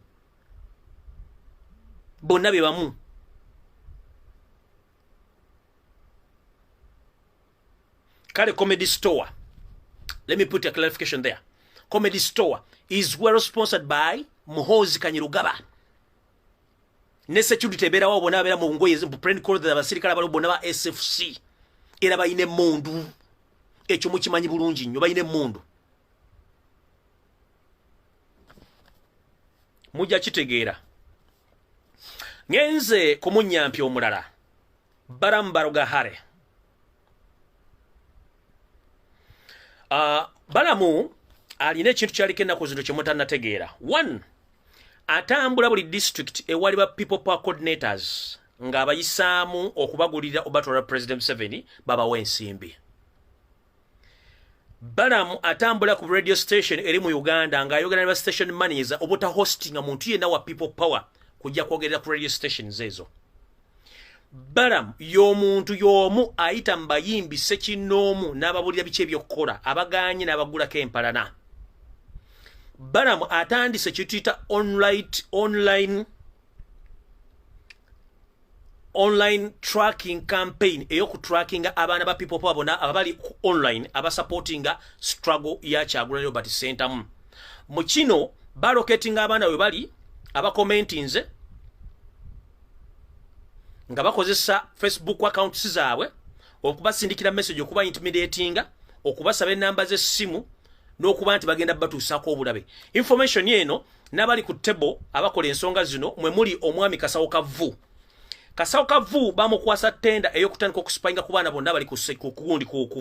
bonna bye bamu kale comedy store let me put a clarification there comedy store is well sponsored by Muhozi Kanyirugaba ne security ebera wabo nabera mu ngoye brand code abasirikala balo bonna ba SFC era bayine mundu ekyo mukimanyi bulungi nnyo bayine mundu mujja kitegeera ngenze kumunyampi omulala barambaroga hare balamu alina ekintu kyaliko ennaku zino kyemutannategeera one atambula buli district ewali ba people power coordinators ng'abayisaamu okubagulira obatwala President Museveni babawa ensimbi Balamu atambula ku radio station eri mu Uganda ng'ayogera ne station manager obuta hosting omuntu yenna wa people power kujja kwogerera ku radio stations ezo. Balamu y'omuntu y'omu ayita mbayimbi sekinoomu n'ababulira bice by'okkola abaganye n'abagulako empalana. Balamu atandise kituyita online tracking campaign eyoku trackinga abaana ba people power bona abali online abasupportinga struggle ya Kyagulanyi but Sentamu. Mu kino balocatinga abaana we bali abakomentinze nga bakozesa Facebook accounts zaabwe okubasindikira message okuba intimidatinga okubasaba enamba z'essimu n'okuba nti bagenda batuusako obulabe. Information yeno n'abali ku table abakola ensonga zino mwe muli omwami Kasawo Kavu. Kasawo Kavu bamukwasa tenda eyokutandika okuspinga ku baana bonna bali ku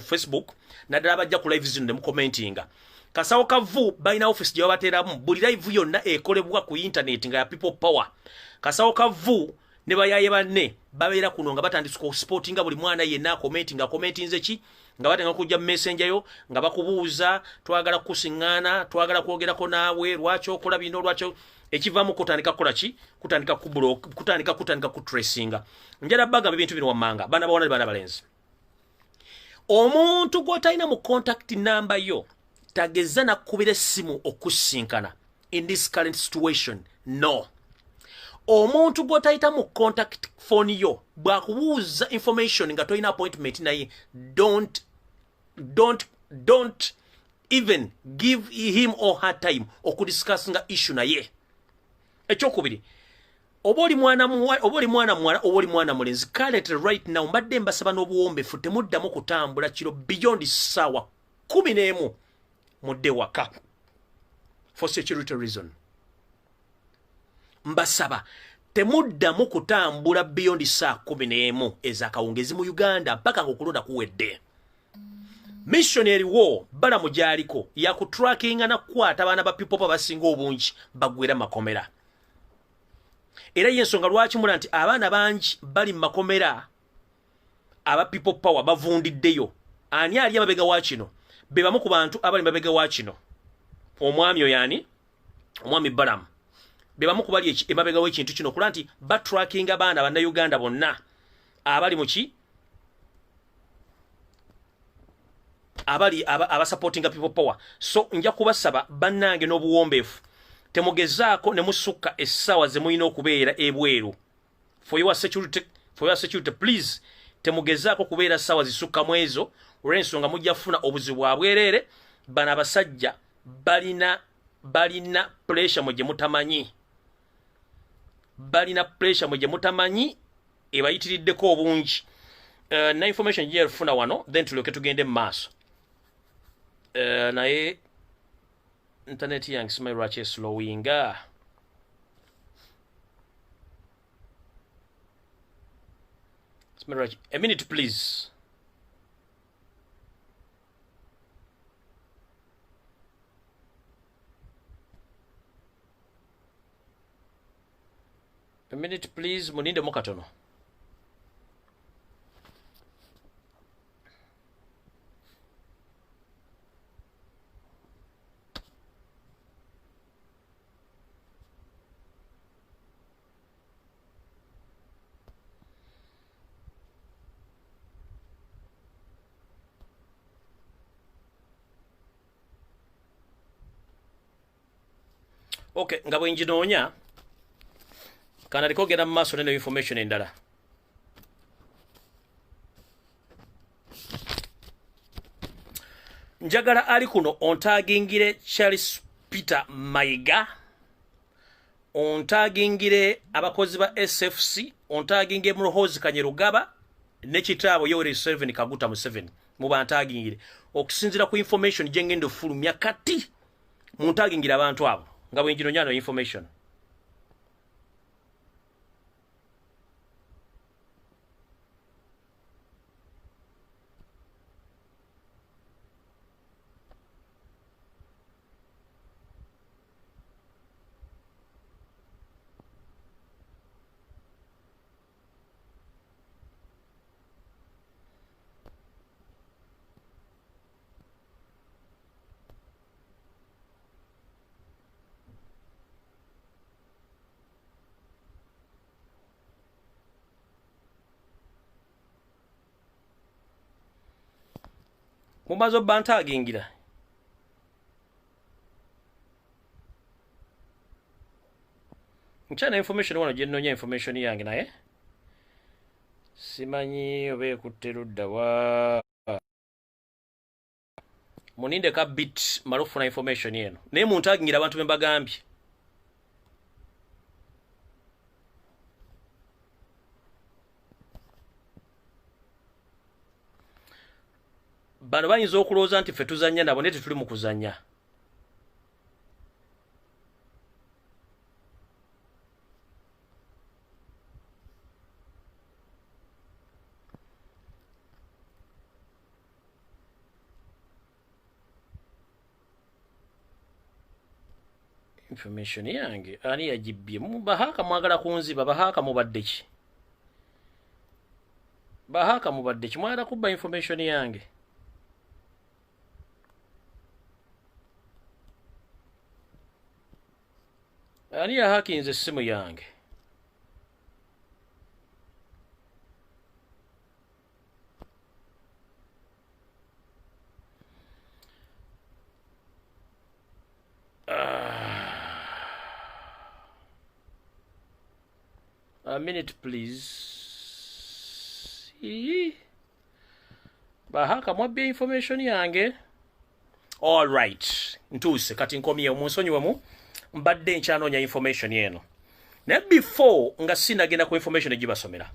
Facebook naddala bajja ku live zino ne mu commentinga. Kasawo Kavu balina office gye babateeramu buli live yonna ekolebwa ku internet nga ya people power. Kasawo Kavu ne bayaye banne babeera kuno nga batandika ku sportinga buli mwana yenna commentinze ki nga batenga kujja messenger yo nga bakubuuza twagala kusiŋŋaana twagala kwogerako naawe lwaki okola bino lwaki ekivamu kutandika kola ki kutandika ku block kutandika ku tracinga njala baga ebintu bino wammanga bana bawona bana balenzi omuntu gwotalina mu contact number yo tageza na kubira simu okusinkana in this current situation no omuntu gwotalita mu contact phone yo bwakubuuza information nga toyina appointment naye don't even give him or her time okudiscussinga issue naye. Ekyokubiri oboli mwana muwala oboli mwana mulenzi currently right now mbadde mbasaba n'obuwombefu temuddamu kutambula kiro beyond sawa 11 mudde waka for security reason. Mbasaba temuddamu kutambula beyond saa 11 ezakawungezi mu Uganda mpaka ngokulonda kuwedde. Missionary war bala mujaliko ya kutrackinga na kwata abaana ba people basinga obungi bagwera makomera. era yensonga lwaki mula nti abaana bangi bali mu makomera aba people power bavundiddeyo. Ani ali amabega wa kino? Be bamu ku bantu abali mabega wa kino. Omwami oyani, omwami Balamu. Be bamu ku bali emabega w'ekintu kino kula nti batracking abaana banna Uganda bonna abali muki abali supporting people power. So nja kubasaba bannange n'obuwombeefu temugezaako ne musukka essaawa ze mulina okubeera ebweru. For your security please temugezaako kubeera essaawa zisukka mu ezo olw'ensonga mujja kufuna obuzibu bwa bwereere. Bano abasajja balina pressure mu gye mutamanyi. Balina pressure mu gye mutamanyi ebayitiriddeko obungi. Na information gye yafuna wano then tulyoke tugende mu maaso. Naye internet yange simanyi lwaki eslowinga. A minute please. A minute please, muninde mu katono. Okay, nga bwe njinoonya kana liko genda mu maaso n'eno information endala. Njagala ali kuno ontagingire Charles Peter Mayiga, ontagingire abakozi ba SFC, ontagingire Muhozi Kanyerugaba ne kitaabo Yoweri Museveni Kaguta Museveni mu bantagingire okusinzira ku information gye ngenda ofulumya kati muntagingire abantu abo nga bwe njinoonya no information. Mumazo bantagingira. Nchana information wano jenonya information yange naye. Simanyi obe kuterudda wa. Muninde ka bit marufu na information yenu. Naye muntagingira abantu bembagambye. Bano bayinza okulooza nti ffe tuzannya nabo naye tetuli mu kuzannya. Information yange ani yagibbye bahaka mwagala kunziba bahaka mubadde ki? Bahaka mubadde ki mwagala kubba information yange? Ani ya haki nze simu yange. A minute please. Bahaka mwabye information yange. All right. Ntuse kati nkomye omunsonyiwe mu. Mbadde nkyanonya information yeno. Ne before nga sinagenda ku information egibasomera.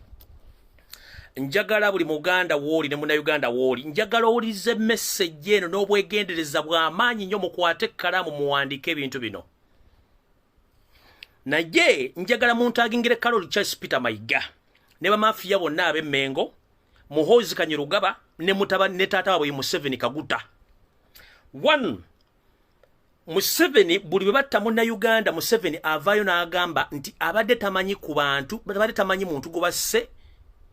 Njagala buli Muganda woli ne muna Uganda woli. Njagala olize message yeno n'obwegendereza bw'amaanyi nnyo mukwate kalamu muwandike ebintu bino. Naye njagala muntagingire Carol Charles Peter Mayiga. Ne bamafia bonna ab'Emmengo, Muhozi Kanyerugaba ne mutaba ne taata waabwe Museveni Kaguta. 1. Museveni buli bwe batta Munnayuganda Museveni avaayo n'agamba nti abadde tamanyi ku bantu abadde tamanyi muntu gwe basse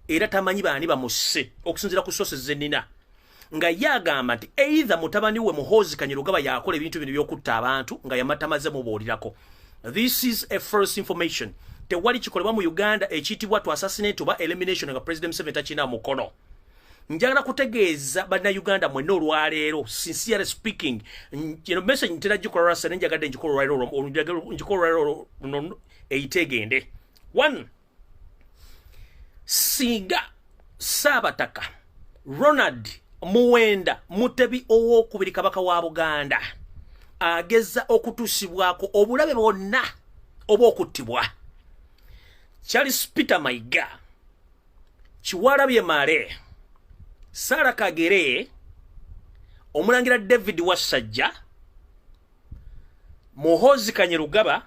era tamanyi baani bamusse okusinziira ku sources zennina nga yagamba nti either mutabani we Muhoozi Kanyarugaba yakola ebintu bino by'okutta abantu nga yamatamaze mubuulirako. This is a first information. Tewali kikolebwa mu Uganda ekiyitibwa to assassinate oba elimination nga President Museveni takina mukono. Njagala kutegeeza bannayuganda mwenna olwaleero, sincerely speaking, message ntera gikola rasa nenjagadde njikola lwaleero eitegende. 1. Singa Ssabataka Ronald Muwenda Mutebi ow'okubiri kabaka wa Buganda ageza okutusibwako obulabe bwonna oba okuttibwa, Charles Peter Mayiga, Kiwalabye Male, Sarah Kagere, Omulangira David Wasajja, Muhoozi Kanyarugaba,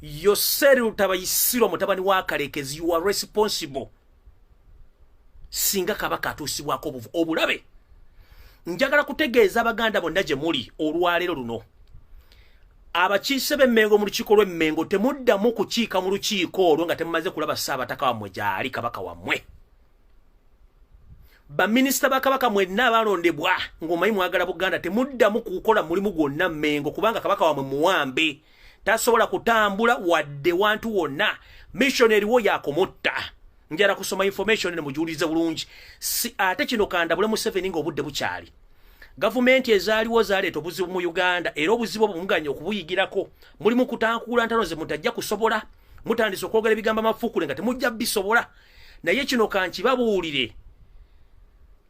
Yoseri Lutabayisirwa mutabani wa Kalekezi, you are responsible. Singa kabaka atuusibwako obulabe. Njagala kutegeeza Abaganda bonna gye muli olwaleero luno. Abakiise b'emmengo mu lukiiko lw'emmengo temuddamu kukiika mu lukiiko olwo nga temumaze kulaba Ssaabataka wammwe gy'ali kabaka wammwe. Baminisita ba kabaka mwenna abalondebwa ng'omanyi mwagala Buganda temuddamu kukola mulimu gwonna Mmengo kubanga kabaka wammwe muwambe. Tasobola kutambula wadde wantu wonna. Missionary wo yakomutta. Njala kusoma information ne mujulize bulungi. Si ate kino kandabule Museveni ng'obudde bukyali. Gavumenti ezaaliwo zaleeta obuzibu mu Uganda era obuzibu obumuganya okubuyigirako. Mulimu kutankula ntano ze mutajja kusobola. Mutandise okwogera ebigambo amafuukule nga temujja bisobola. Naye kino kankibabuulire.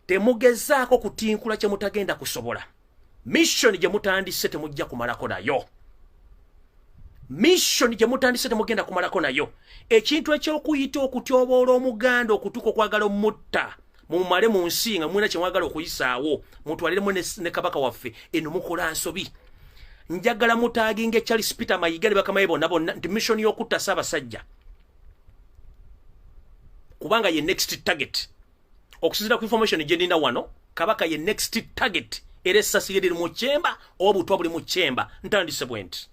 Temugezaako kutinkula kye mutagenda kusobola. Mission gye mutandise temujja kumalako nayo. Mission gye mutandise temugenda kumalako nayo. Ekintu eky'okuyita okutyoboola Omuganda okutuuka okwagala omutta mumale mu nsi nga mwina kye mwagala okuyisaawo mutwaliremu ne kabaka waffe eno mukola nsobi. Njagala mutaaginga Charles Peter Mayiga ne bakamaye bonna nti mission y'okutta Ssaabasajja kubanga ye next target. Okusinziira ku information gye nina wano, kabaka ye next target era essasi liri mu kyemba oba butwa buli mu kyemba. Ntandise bwenti.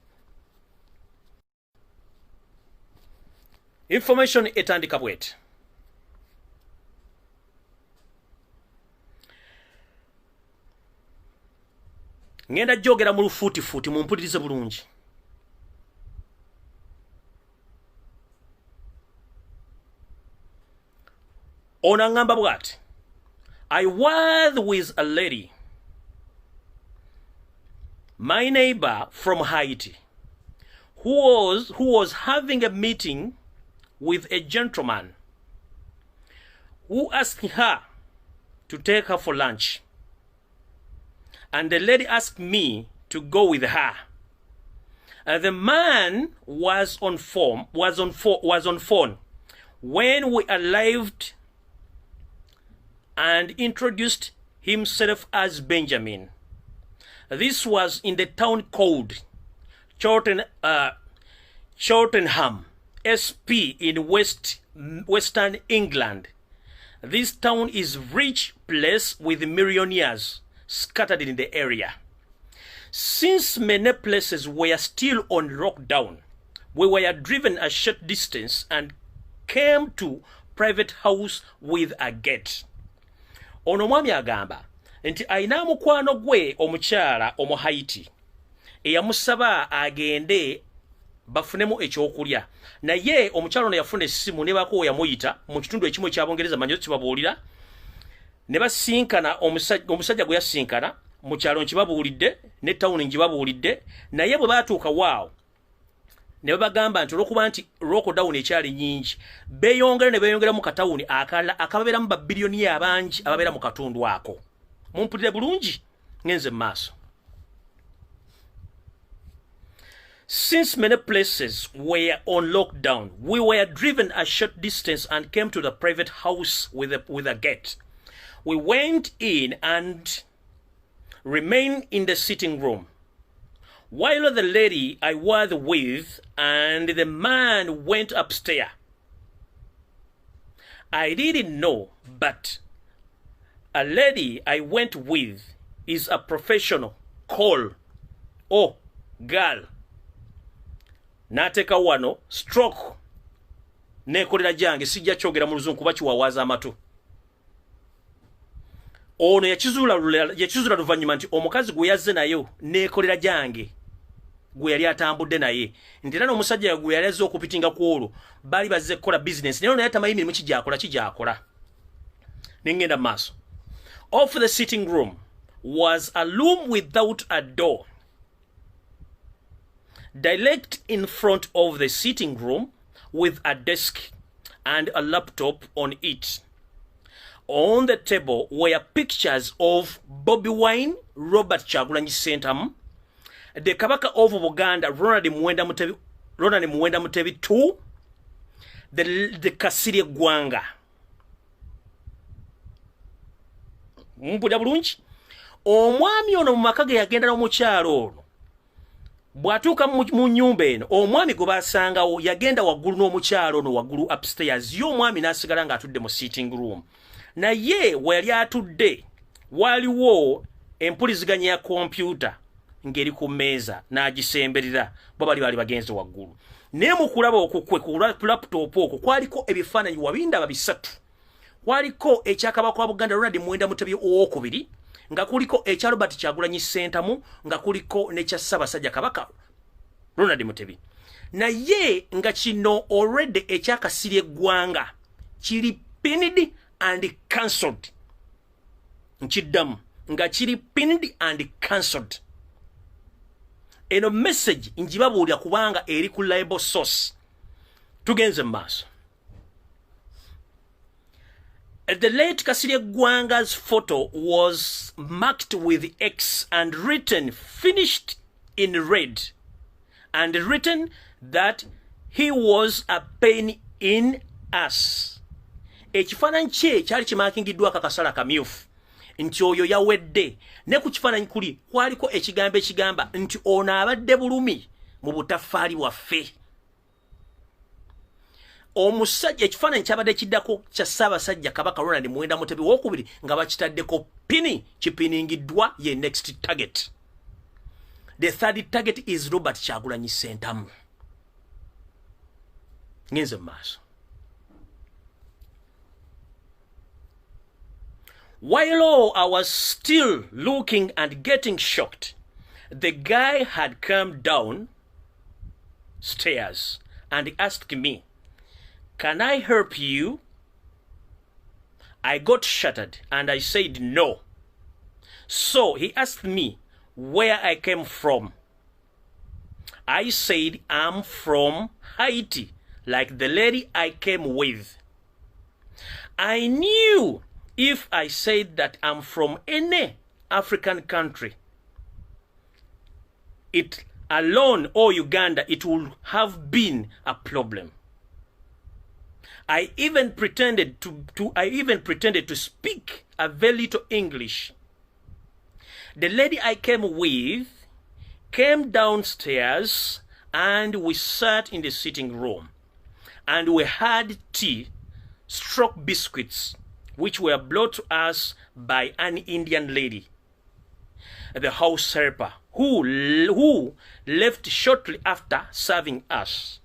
Information etandika bweti. Ngenda jogera mu lufuutifuuti mumpulirize bulungi. Ona ngamba bwati. I was with a lady, my neighbor from Haiti, who was having a meeting with a gentleman who asked her to take her for lunch. And the lady asked me to go with her. And the man was on phone when we arrived and introduced himself as Benjamin. This was in the town called Cheltenham, SP in Western England. This town is rich place with millionaires scattered in the area. Since many places were still on lockdown, we were driven a short distance and came to private house with a gate. Ono mwami agamba nti ayina mukwano gwe omukyala omu Haiti eyamusaba agende bafunemu ekyokulya. Naye omukyalo ono yafuna essimu ne bako yamuyita mu kitundu ekimu eky'Abongereza manyo kibabuulira ne basinkana omusajja gwe yasinkana mu kyalo nkibabuulidde ne tawuni nkibabuulidde. Naye bwe baatuuka waawo ne bagamba nti olwokuba nti lockdown ekyali nyingi beeyongera mu katawuni akalala akababeeramu babiliyoni abangi ababeera mu katundu ako. Mumpulire bulungi ngenze mu maaso. Since many places were on lockdown, we were driven a short distance and came to the private house with a gate. We went in and remained in the sitting room, while the lady I was with and the man went upstairs. I didn't know, but a lady I went with is a professional call. Oh, girl nateka wano stroke nekolera jange sijja kyogera mu luzungu kuba kiwawaza amatu ono yakizula luvannyuma nti omukazi gwe yazze nayo nekolera jange gwe yali atambudde naye nti era n'omusajja gwe yali azze okupitinga ku olwo baali bazze kukola business naye ono naye tamanyi mirimu kijaakola nengenda maaso. Off the sitting room was a room without a door. Direct in front of the sitting room with a desk and a laptop on it. On the table were pictures of Bobi Wine, Robert Kyagulanyi Sentamu, the Kabaka of Buganda, Ronald Muwenda Mutebi II, the KASIRYE GWANGA. Mpulira bulungi omwami ono mu maka ge yagenda n'omukyalo ono bw'atuuka mu nnyumba eno omwami gwe baasangawo yagenda waggulu n'omukyalo ono waggulu upstairs ye omwami n'asigala ng'atudde mu sitting room naye we yali atudde waliwo empuliziganya ya kompyuta ng'eri ku mmeeza n'agisemberera bo bali bagenze waggulu naye mu kulaba okukwe ku laptop okwo kwaliko ebifaananyi wabindaba bisatu. Waliko ekyakabaka wa Buganda Ronald Muwenda Mutebi II nga kuliko ekya Robert Kyagulanyi Sentamu nga kuliko n'ekya SSABASAJJA KABAKA Ronald Mutebi naye nga kino already ekya KASIRYE GWANGA kiri pinned and cancelled nkiddamu nga kiri pinned and cancelled. Eno message njibabuulira kubanga eri ku reliable source. Tugenze mu maaso. The late KASIRYE GWANGA's photo was marked with X and written finished in red and written that he was a pain in us. Ekifaananyi kye kyali kimakingiddwa akakasala kamyufu nti oyo yawedde ne ku kifaananyi kuli kwaliko ekigambo ekigamba nti ono abadde bulumi mu butafaali bwaffe. Omusajja ekifaananyi kyabadde kiddako kya SSABASAJJA KABAKA Ronald Muwenda Mutebi II nga bakitaddeko pini kipiningiddwa ye next target. The third target is Robert Kyagulanyi Sentamu. Ngenze maaso. While I was still looking and getting shocked, the guy had come down stairs and asked me, "Can I help you?" I got shattered and I said no. So he asked me where I came from. I said I'm from Haiti, like the lady I came with. I knew if I said that I'm from any African country, it alone or Uganda, it would have been a problem. I even pretended to speak a very little English. The lady I came with came downstairs and we sat in the sitting room and we had tea, biscuits, which were brought to us by an Indian lady, the house helper, who left shortly after serving us.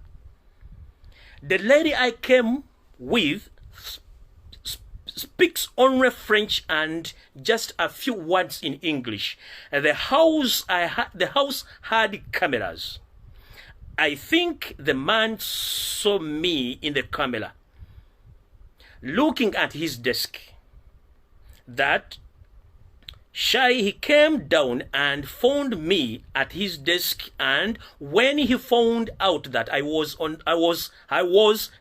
The lady I came with speaks only French and just a few words in English. The house had cameras. I think the man saw me in the camera looking at his desk. That shy, he came down and found me at his desk, and when he found out that I was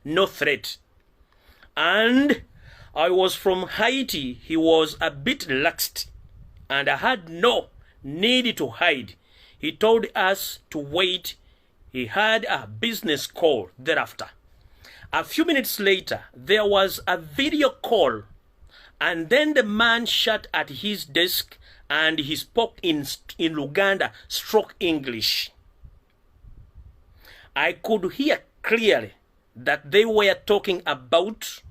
no threat and I was from Haiti, he was a bit laxed and I had no need to hide. He told us to wait. He had a business call thereafter. A few minutes later, there was a video call, and then the man sat at his desk and he spoke in Luganda English. I could hear clearly that they were talking about,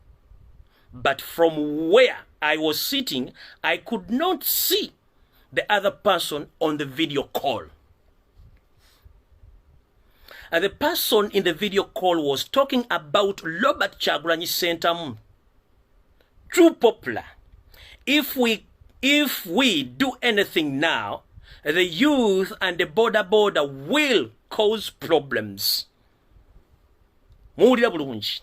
but from where I was sitting, I could not see the other person on the video call. The person in the video call was talking about Robert Kyagulanyi Sentamu. Too popular. If we do anything now, the youth and the border will cause problems. Muwulira bulungi.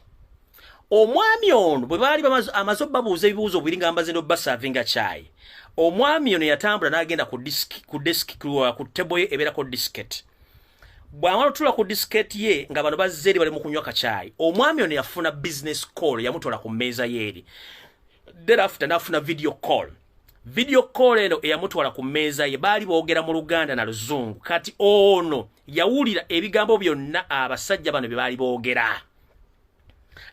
Omwami ono bwe baali amaze babuuza ebibuuzo biri nga ambaze n'obbasavinga chai. Omwami ono yatambula n'agenda ku table ye ebeerako diskette. Bw'amala otula ku diskette ye nga bano bazze eri bali mu kunywa kachai. Omwami ono yafuna business call yamutwala ku mmeeza yeeri. Thereafter n'afuna video call. Video call eno eyamutwala ku mmeeza ye baali boogera mu Luganda na Luzungu. Kati ono yawulira ebigambo byonna abasajja bano bye baali boogera.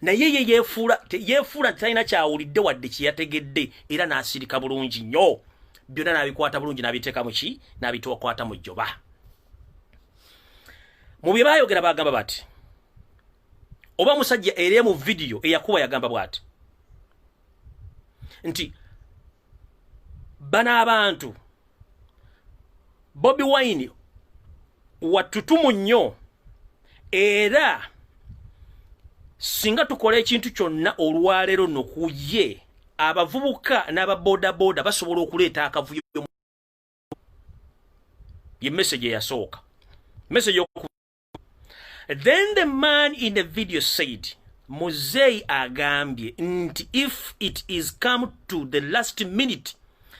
Naye ye yeefuula talina kyawulidde wadde kyeyategedde era n'asirika bulungi nnyo. Byonna n'abikwata bulungi n'abiteeka mu ki n'abitwakwata mu jjoba. Mu bye baayogera bagamba bati oba musajja eri mu video eyakuba yagamba bwati nti bana abantu Bobi Wine watutumu nnyo era singa tukola ekintu kyonna olwaleero nokuye abavubuka n'ababodaboda basobola okuleeta akavuyo. Ye message yasooka. Message Then the man in the video said, Museveni agambye nti if it is come to the last minute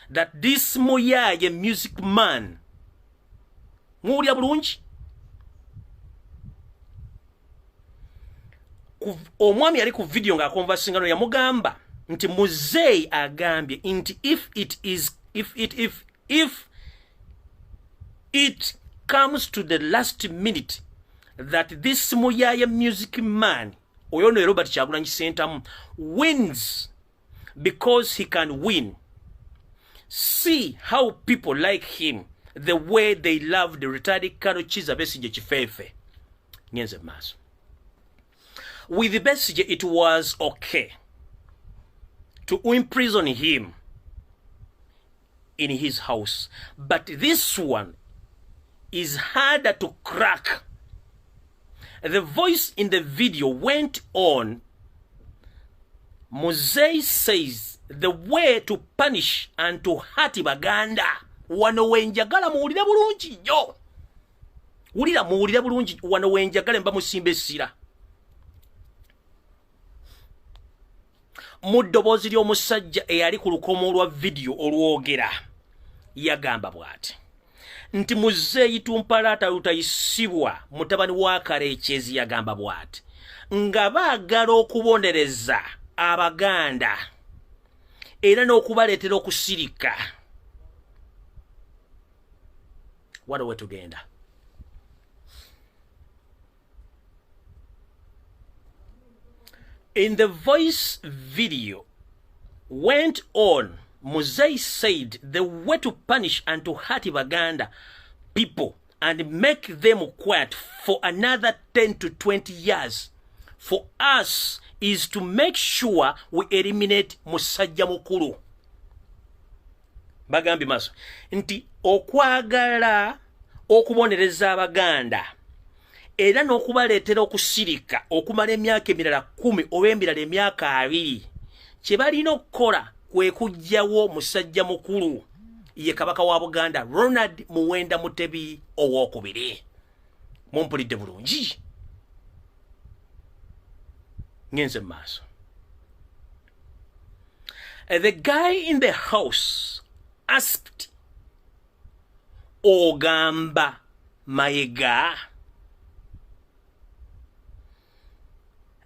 that this Moyaye music man muwulira bulungi omwami yali ku video nga akonvasinga no yamugamba nti Museveni agambye nti if it comes to the last minute that this Moyaye music man oyo no Robert Kyagulanyi Sentamu wins because he can win. See how people like him, the way they love the retired Colonel Kizza Besigye Kifeefe. Nyenze maso. With the Besigye, it was okay to imprison him in his house. But this one is harder to crack. The voice in the video went on. Museveni says the way to punish and to hurt Baganda. Wano wenjagala muwulira bulungi nnyo. Wulira muwulira bulungi wano wenjagala mba musimba essira. Mu ddoboozi ly'omusajja eyali ku lukomo olwa video olwogera yagamba bw'ati nti Museveni tumpalaata lutayisibwa mutabani wa Kalekyezi yagamba bw'ati nga baagala okubonereza Abaganda era n'okubaleetera okusirika. Waliwo tugenda. In the voice video went on, Museveni said the way to punish and to hurt Baganda people and make them quiet for another 10 to 20 years for us is to make sure we eliminate Musajja Mukulu. Bagambi maso nti okwagala okubonereza Abaganda era n'okubaleetera okusirika okumala emyaka emirala 10 oba emirala emyaka 2 kye balina okukola kwe kuggyawo Musajja Mukulu ye kabaka wa Buganda Ronald Muwenda Mutebi owookubiri. Mumpulidde bulungi. Ngenze maaso. The guy in the house asked ogamba Mayiga.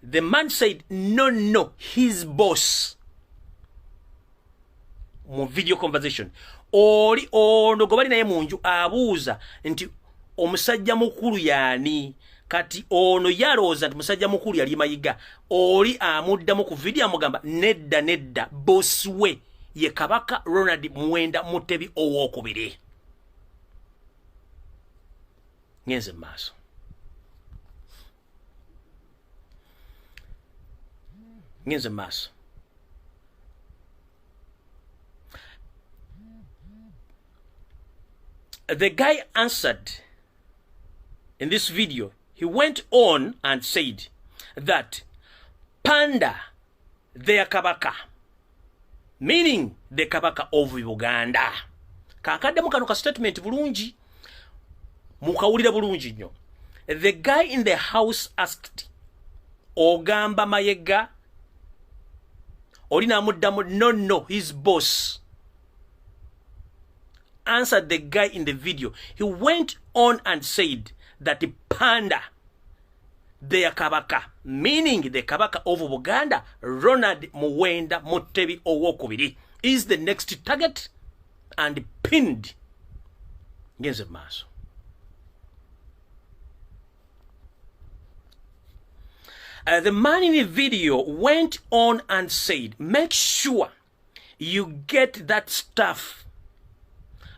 The man said, no, his boss. Mu video conversation. Oli ono gobali naye munju abuuza nti omusajja mukulu yani kati ono yalooza nti musajja mukulu yali Mayiga. Oli amuddamu ku video amugamba nedda boss we ye kabaka Ronald Muwenda Mutebi owookubiri. Ngenze maaso. Ngenze maaso. The guy answered in this video. he went on and said that Panda, their Kabaka, meaning the Kabaka of Uganda. Kakadde mukano ka statement bulungi. Mukawulira bulungi nnyo. The guy in the house asked, Ogamba Mayega? Olina muddamu, no, his boss. Answered the guy in the video. He went on and said that the Panda, their Kabaka, meaning the Kabaka of Uganda, Ronald Muwenda Mutebi Owokubiri, is the next target and pinned against the mass. The man in the video went on and said, make sure you get that stuff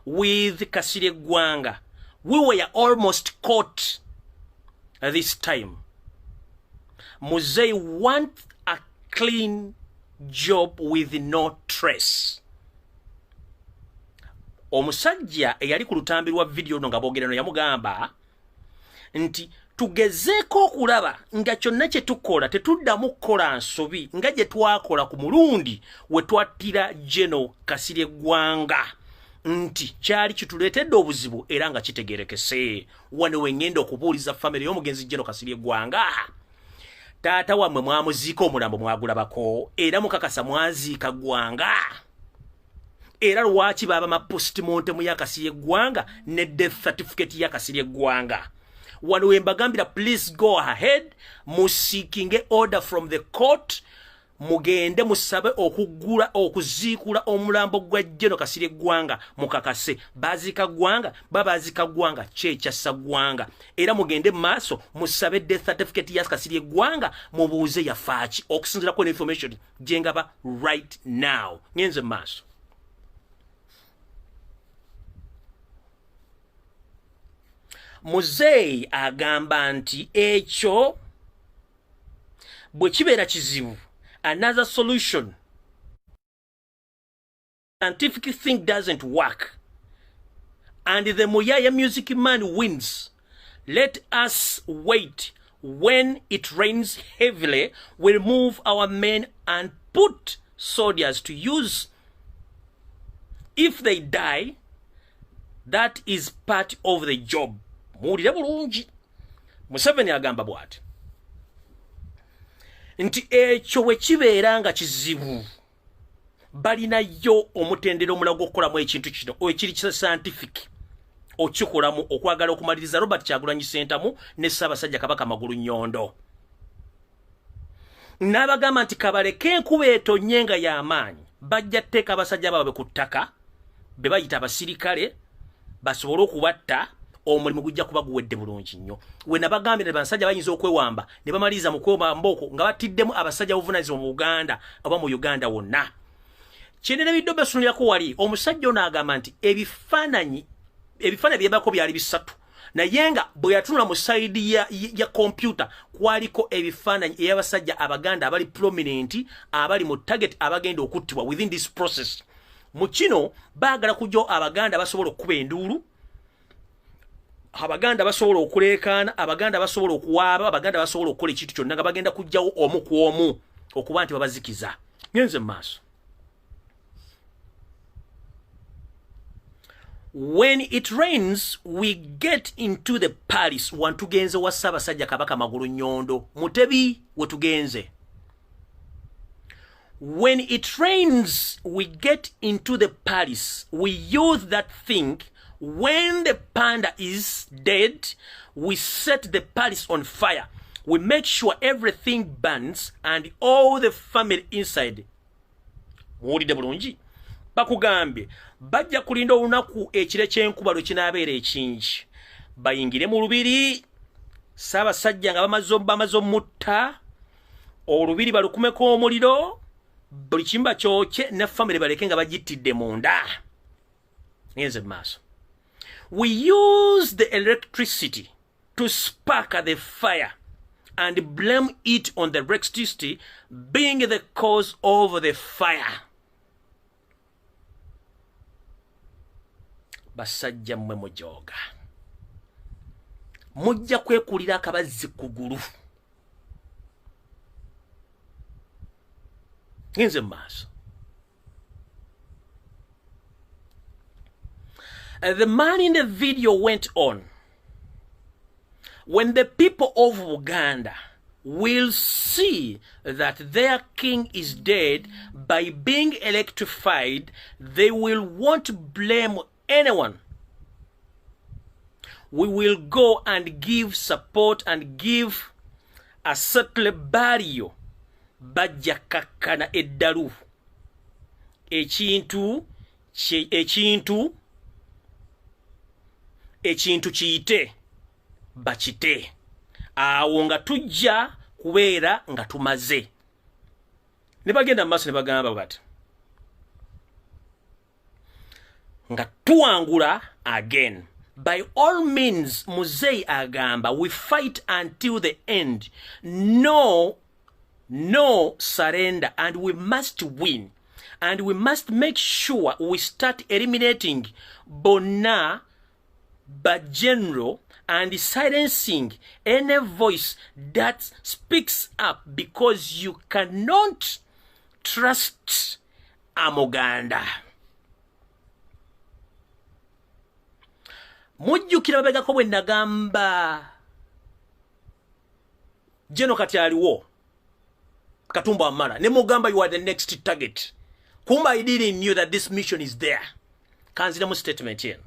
with KASIRYE GWANGA. We were almost caught this time. Museveni wants a clean job with no trace. Omusajja eyali ku lutambi lwa video no nga bogerano yamugamba nti tugezeeko okulaba nga kyonna kye tukola tetuddamu kukola nsobi nga gye twakola ku mulundi we twattira Geno KASIRYE GWANGA nti kyali kituleetedde obuzibu era nga kitegeerekese. Wano we ngenda okubuuliza famire y'omugenzi Geno KASIRYE GWANGA, taata wammwe mwamuziika omulambo mwagulabako era mukakasa mwaziika Gwanga, era lwaki baba ma postmortem ya KASIRYE GWANGA ne death certificate ya KASIRYE GWANGA? Wano we mbagambira, please go ahead musikinge order from the court, mugende musabe okuziikula omulambo gwa Geno KASIRYE GWANGA mukakase bazika Gwanga babazika Gwanga kyekyassa Gwanga, era mugende maaso musabe death certificate ya KASIRYE GWANGA mubuuze yafaaki okusinzira ku information jengaba right now. Ngenze maaso. Museveni agamba nti ekyo bwe kibeera kizibu, another solution, scientific thing doesn't work and the Muyaya music man wins, let us wait. When it rains heavily, we'll move our men and put soldiers to use. If they die, that is part of the job. Muwulire bulungi. Museveni agamba bw'ati nti ekyo we kibeera nga kizibu, balinayo omutendera omulago gw'okukolamu ekintu kino ekiri kisa scientific okikolamu okwagala okumaliriza Robert Kyagulanyi Sentamu ne Ssaabasajja Kabaka Magulu Nyondo. N'abagamba nti kabaleke enkuba etonye nga y'amaanyi, bajja tteeka abasajja baabwe ku ttaka be bayita abasirikale basobole okubatta, omulimu gujja kuba guwedde bulungi nnyo. We nabagambira basajja bayinza okwewamba ne bamaliriza mu kwewamba okwo nga batiddemu abasajja buvunaanyizibwa mu Uganda oba mu Uganda wonna. Kyendera biddo basunulirako wali omusajja ono agamba nti ebifaananyi byebako byali bisatu, naye nga bwe yatunula mu sayidi ya kompyuta kwaliko ebifaananyi ey'abasajja Abaganda abali prominent abali mu target abagenda okuttibwa within this process. Mu kino baagala kujjo Abaganda basobola okukuba enduulu, Abaganda basobola okuleekaana, Abaganda basobola okuwaaba, Abaganda basobola okukola ekintu kyonna nga bagenda kujjawo omu ku omu okuba nti babazikiza. Ngenze mu maaso. When it rains, we get into the palace. Wantugenze wa Ssaabasajja Kabaka Magulu Nyondo. Mutebi wetugenze. When it rains, we get into the palace. We use that thing. When the panda is dead, we set the palace on fire. We make sure everything burns and all the family inside. Muwulidde bulungi? Bakugambye bajja kulinda olunaku ekire ky'enkuba lwe kinaabeera ekingi, bayingire mu lubiri, Ssaabasajja nga bamaze omutta, olubiri balukumeko omuliro, buli kimu bakyokye ne family baleke nga bagittidde munda. Ngenze mu maaso. We use the electricity to spark the fire and blame it on the electricity being the cause of the fire. Basajja mmwe mujoga. mujja kwekulira akabazzi kugulu. Ngenze maaso. The man in the video went on. When the people of Uganda will see that their king is dead by being electrified, they will want blame anyone. We will go and give support and give a settle burial. Bajja kakkana eddalu. Ekintu kiyite bakite. Awo nga tujja kubeera nga tumaze. Ne bagenda maaso ne bagamba bati nga tuwangula again. By all means, Museveni agamba, we fight until the end. No surrender, and we must win. And we must make sure we start eliminating Bonna, General, and silencing any voice that speaks up, because you cannot trust Amuganda. Mujjukira babegako bwe nagamba Jeno kati aliwo Katumba Amara ne mugamba you are the next target. Kumba I didn't knew that this mission is there. Kanzira mu statement here.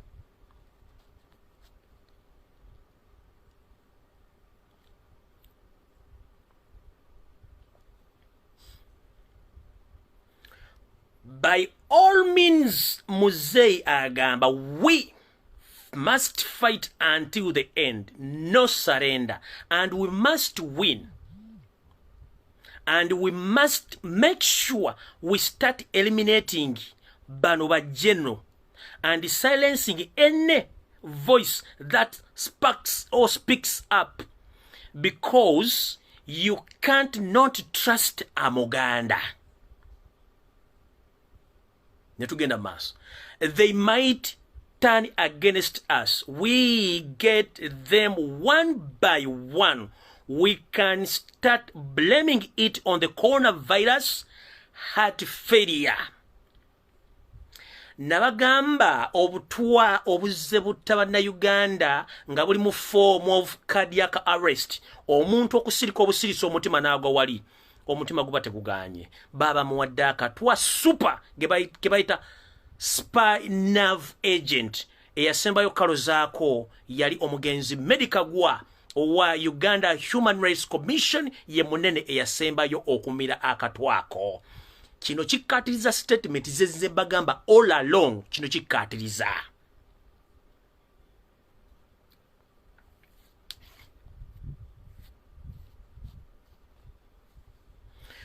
By all means, Museveni agamba, we must fight until the end. No surrender. And we must win. And we must make sure we start eliminating Banoba General and silencing any voice that sparks or speaks up, because you can't not trust Amuganda. They might turn against us. We get them one by one. We can start blaming it on the coronavirus, heart failure. Nabagamba obutwa obuzze butaba na Uganda nga buli mu form of cardiac arrest. Omuntu okusirika obusirisa omutima nagwa wali. Omutima gubate kuganye. Baba muwadaka twa super gebaita spy nerve agent. Eyasembayo kalo zaako yali omugenzi medical gwa owa Uganda Human Rights Commission ye munene eyasembayo okumira akatwako. Kino kikatiriza statement zezze bagamba all along. Kino kikatiriza.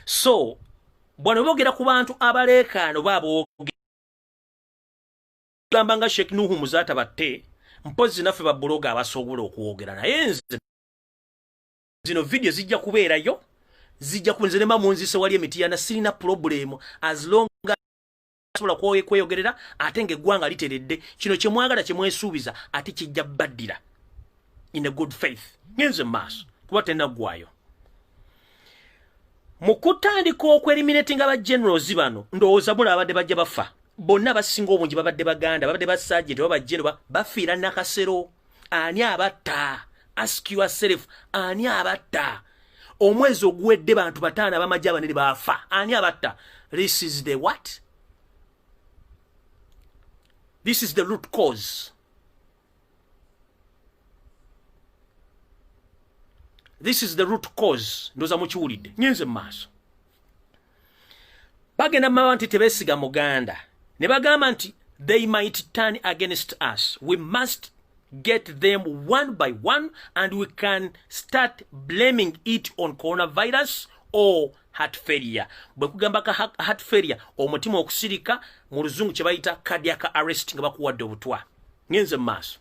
So, bwana bogera ku bantu abalekano babo gamba nga Sheikh Nuhu Muzata batte mpozi naffe ba bloga abasobola okuwogera naye nze zino video zijja kubeerayo, zijja kunzirema munzise wali emitiyana sirina problem as long as asobola kweyogerera ate ng'eggwanga literedde kino kye mwagala kye mwesuubiza ate kijja baddira in a good faith. Ngenze maaso kuba tennaggwayo. Mukutandika okweliminating aba generals bano ndowooza bula abadde bajja bafa. Bonna basinga obungi babadde baganda, babadde basajjete, babajjeno bafiira nakasero. Ani abatta? Ask yourself, ani abatta? Omwezi oguwedde bantu bataano abamajja abanene bafa. Ani abatta? This is the what? This is the root cause. This is the root cause. Ndoza mukiwulidde. Nyenze maaso. Bagenda mama nti tebesiga Muganda. Ne bagamba nti they might turn against us. We must get them one by one, and we can start blaming it on coronavirus or heart failure. Bwe kugamba ka heart failure omutima okusirika mu luzungu kye bayita cardiac arrest nga bakuwadde obutwa. Nyenze maaso.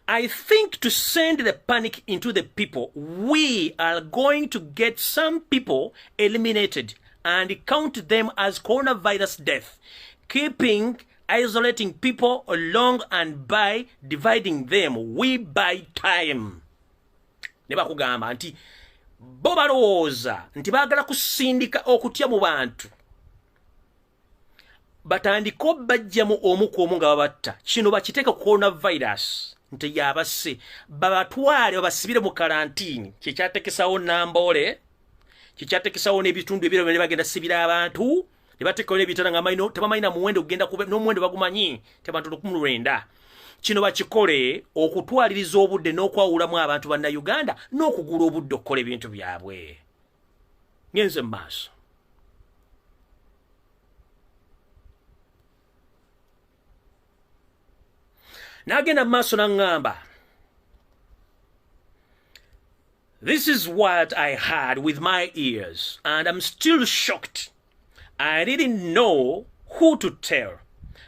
I think to send the panic into the people, we are going to get some people eliminated and count them as coronavirus death, keeping isolating people along and by dividing them. We buy time. Neba kugamba nti bo balowooza nti baagala kusindika okutya mu bantu batandika bajjamu omu ku omu nga babatta. Kino bakiteeka ku coronavirus nti yabase babatwale babasibire mu karantini. Kyekyatekesawo Namboole, kyekyatekesawo n'ebitundu ebirala ne bagenda sibira abantu ne bateekawo n'ebitala nga tebamalina muwendo kugenda n'omuwendo bagumanyi tebantu 19. Kino bakikole okutwaliriza obudde n'okwawulamu abantu banna Uganda n'okugula obudde okukola ebintu byabwe. Ngenze mu maaso. N'agenda mu maaso n'aŋŋamba, this is what I heard with my ears and I'm still shocked. I didn't know who to tell.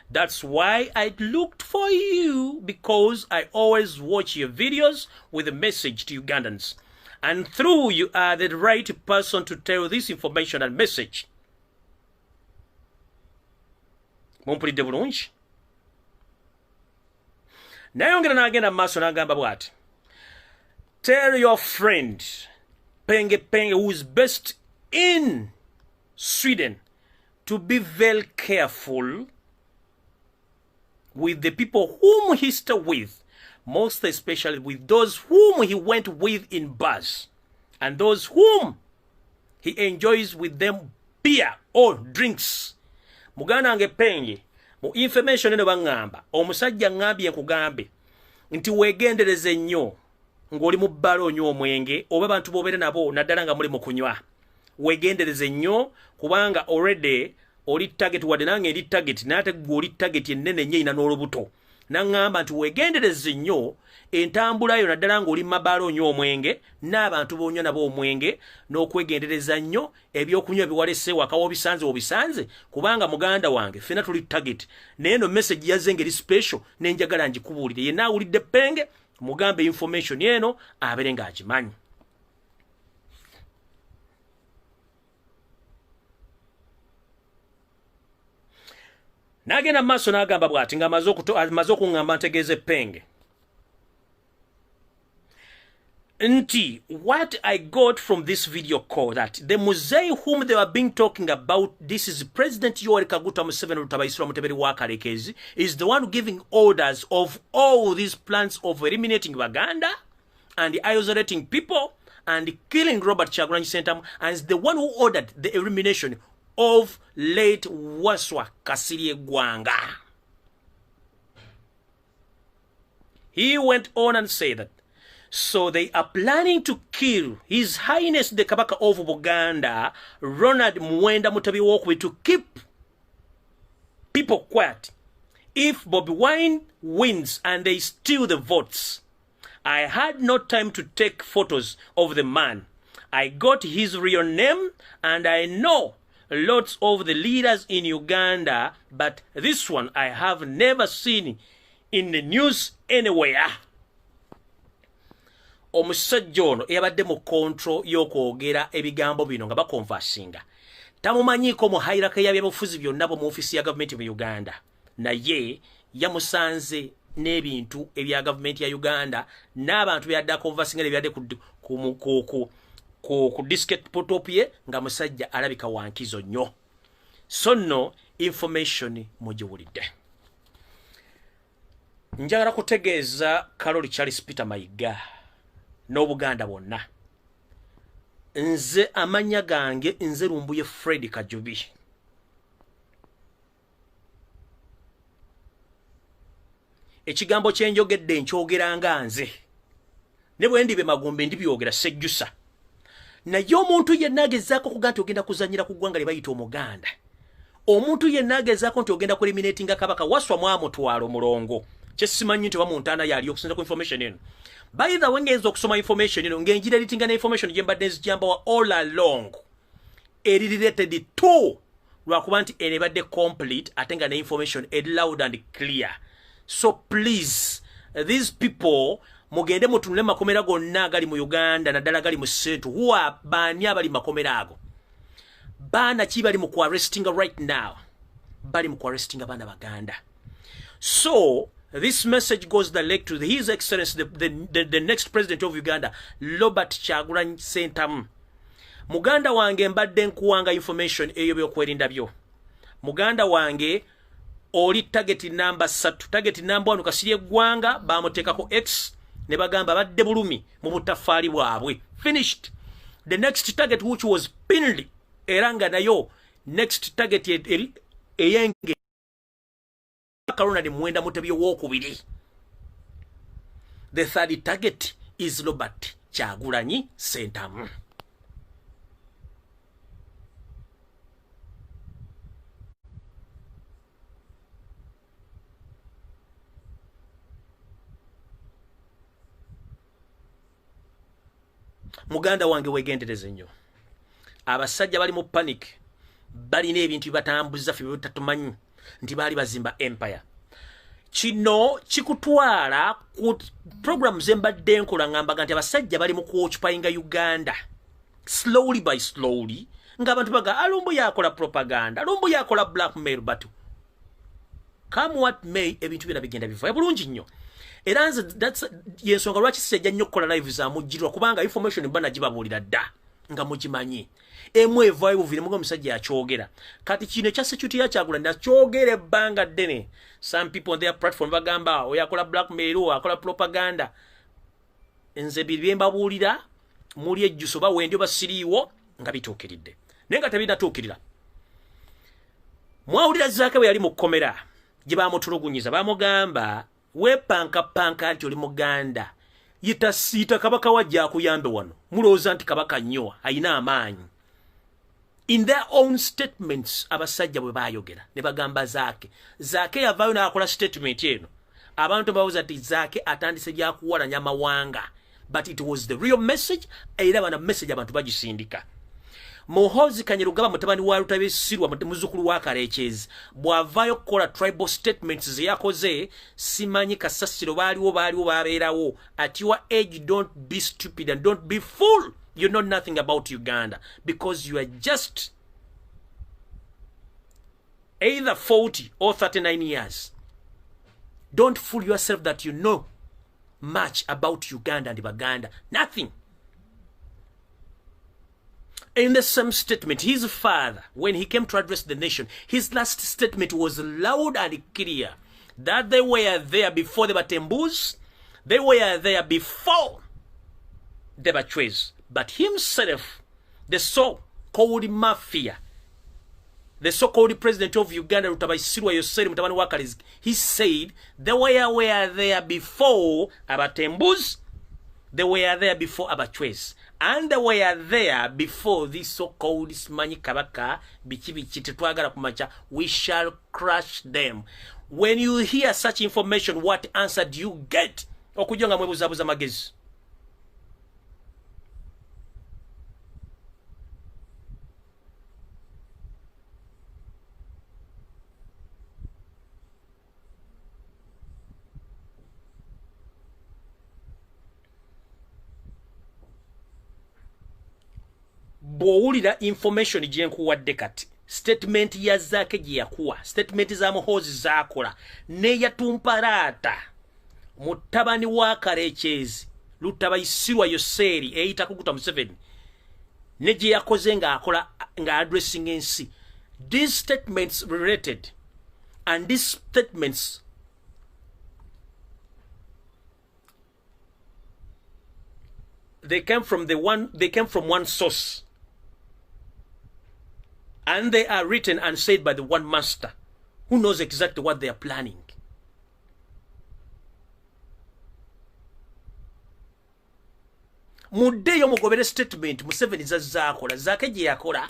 That's why I looked for you, because I always watch your videos with a message to Ugandans. And through you are the right person to tell this information and message. Mumpulidde bulungi? Nayongera n'agenda mu maaso n'agamba bw'ati. Tell your friend, Penge, who is based in Sweden, to be very careful with the people whom he stayed with, most especially with those whom he went with in bars, and those whom he enjoys with them beer or drinks. Muganda wange Penge, mu information eno bangamba, omusajja ngambye nkugambe nti weegendereze nnyo ng'oli mu bbala onywa omwenge oba abantu bobeere nabo naddala nga muli mu kunywa. Weegendereze nnyo kubanga already oli target wadde nange ndi target n'ate gwe oli target ennene nnyo ina n'olubuto. Naŋŋamba nti weegendereze nnyo entambula yo naddala ng'oli mu mabaala onywa omwenge n'abantu b'onywa nabo omwenge n'okwegendereza nnyo ebyokunywa ebiwalese waka obisanze kubanga muganda wange ffenna tuli target. Naye eno message yazze ngeri special n'enjagala ngikubuulire. Yenna awulidde Penge mugambe information eno abeere ng'agimanyi. N'agenda mu maaso n'agamba bw'ati ng'amaze okuŋŋamba ntegeeze Penge nti what I got from this video call that the Museveni whom they were being talking about, this is President Yoweri Kaguta Museveni Rutabaisirwa Mutebi wa Kalekezi, is the one giving orders of all these plans of eliminating Baganda and isolating people and killing Robert Kyagulanyi Sentamu, and is the one who ordered the elimination of late Waswa KASIRYE GWANGA. He went on and said that so they are planning to kill His Highness the Kabaka of Buganda, Ronald Muwenda Mutebi Wokwe, to keep people quiet. If Bobi Wine wins and they steal the votes, I had no time to take photos of the man. I got his real name and I know lots of the leaders in Uganda, but this one I have never seen in the news anywhere. Omusajja ono eyabadde mu control y'okwogera ebigambo bino nga bakonvasinga tamumanyiiko mu hairaka y'ebyobufuzi byonna mu ofisi ya gavumenti mu Uganda, naye yamusanze n'ebintu ebya gavumenti ya Uganda n'abantu byadde akonvasinga ebyadde ku diskette potop ye nga musajja alabika wankizo nnyo. So nno information mugiwulidde. Njagala kutegeeza Kaloli Charles Peter Mayiga n'Obuganda bonna. Nze amanya gange nze Lumbuye Fred Kajubi. Ekigambo kyenjogedde nkyogeranga nze. Ne bwe ndibe magombe ndibyogera sejjusa. Naye omuntu yenna agezaako kuga nti ogenda kuzanyira ku ggwanga lye bayita Omuganda. Omuntu yenna agezaako nti ogenda kueliminatinga Kabaka Waswa mwamutwalo mulongo. Kyesimanyi nti wamuntaana yali okusinza ku information eno. By the way, ngenza okusoma information eno ngenjira editinga na information gyembadde nzijamba wa all along. Eri related to lwakuba nti enebadde complete ate nga ne information eri loud and clear. So please, these people mugende mutunule makomera gonna agali mu Uganda naddala gali mu Sentu huwa baani abali makomera ago. Baana ki bali mu arresting right now. bali mu arresting abana baganda. So this message goes direct to His Excellency, the next president of Uganda, Robert Kyagulanyi Sentamu. Muganda wange mbadde nkuwanga information eyo byokwerinda byo. Muganda wange oli target number 3. Target number 1 Kasirye Gwanga bamutekako X ne bagamba badde bulumi mu butafaali bwabwe. Finished. The next target which was pinned eranga nayo next target eyenge Karuna ni mwenda Mutebi wokubiri. The third target is Robert Kyagulanyi Sentamu. Muganda wange wegendereze nnyo. Abasajja bali mu panic. Bali n'ebintu bibatambuza ffe bitatumanyi nti bali bazimba empire. Kino kikutwala ku programs embadde nkola ngamba nti abasajja bali mu kuoccupyinga Uganda. Slowly by slowly. Ng'abantu baga alumbu yakola propaganda. Alumbu yakola blackmail batu. Come what may ebintu bina bigenda biva. Bulungi nnyo. Era that's yensonga lwaki sijja nnyo kola live za mujirwa kubanga information bana gibabulira dda nga mukimanyi. Emwe vibe vile mugo musajja akyogera. Kati kino kya security ya Kyagulanyi nakyogere banga dene. Some people on their platform bagamba oyakola blackmail o akola propaganda. Nze bibyembabulira muli ejjuso ba wendyo basiriwo nga bituukiridde. Nenga tebinatuukirira. Mwawulira zake bwe yali mu komera gye bamutulugunyiza bamugamba wepanka nti oli muganda yitasita kabaka wajja akuyambe wano mulowooza nti kabaka nnyo ayina amaanyi. In their own statements abasajja bwe bayogera ne bagamba zake yavaayo n'akola statement eno abantu bawuza nti zake atandise gyakuwalanya amawanga, but it was the real message era bana message abantu bagisindika. Muhozi Kanyerugaba mutabani wa Rutabe Sirwa muzukulu wa Karekyezi bwavayo kola tribal statements ziyakoze simanyi kasasiro baliwo babeerawo. At your age don't be stupid and don't be fool. You know nothing about Uganda because you are just either 40 or 39 years. Don't fool yourself that you know much about Uganda and Baganda. Nothing. In the same statement, his father, when he came to address the nation, his last statement was loud and clear that they were there before the Batembus, they were there before the Bachwez. But himself, the so-called mafia, the so-called president of Uganda, he said they were there before Abatembus, they were there before Abachwez. And they were there before this so-called Simanyi Kabaka bichi tetwagala kumacha. We shall crush them. When you hear such information, what answer do you get? Okujonga mwebuzabuza magezi. Bwowulira information gye nkuwadde kati statement ya zake gye yakuwa statement za muhozi zakola ne yatumpalaata mutabani wa Karekyezi Lutabayisirwa Yoseri eyita kukuta Museveni ne gye yakoze ng'akola nga addressing ensi. These statements related and these statements they came from one source. And they are written and said by the one master who knows exactly what they are planning. Mudeyo mugobere statement Museveni zazakola zake gye yakola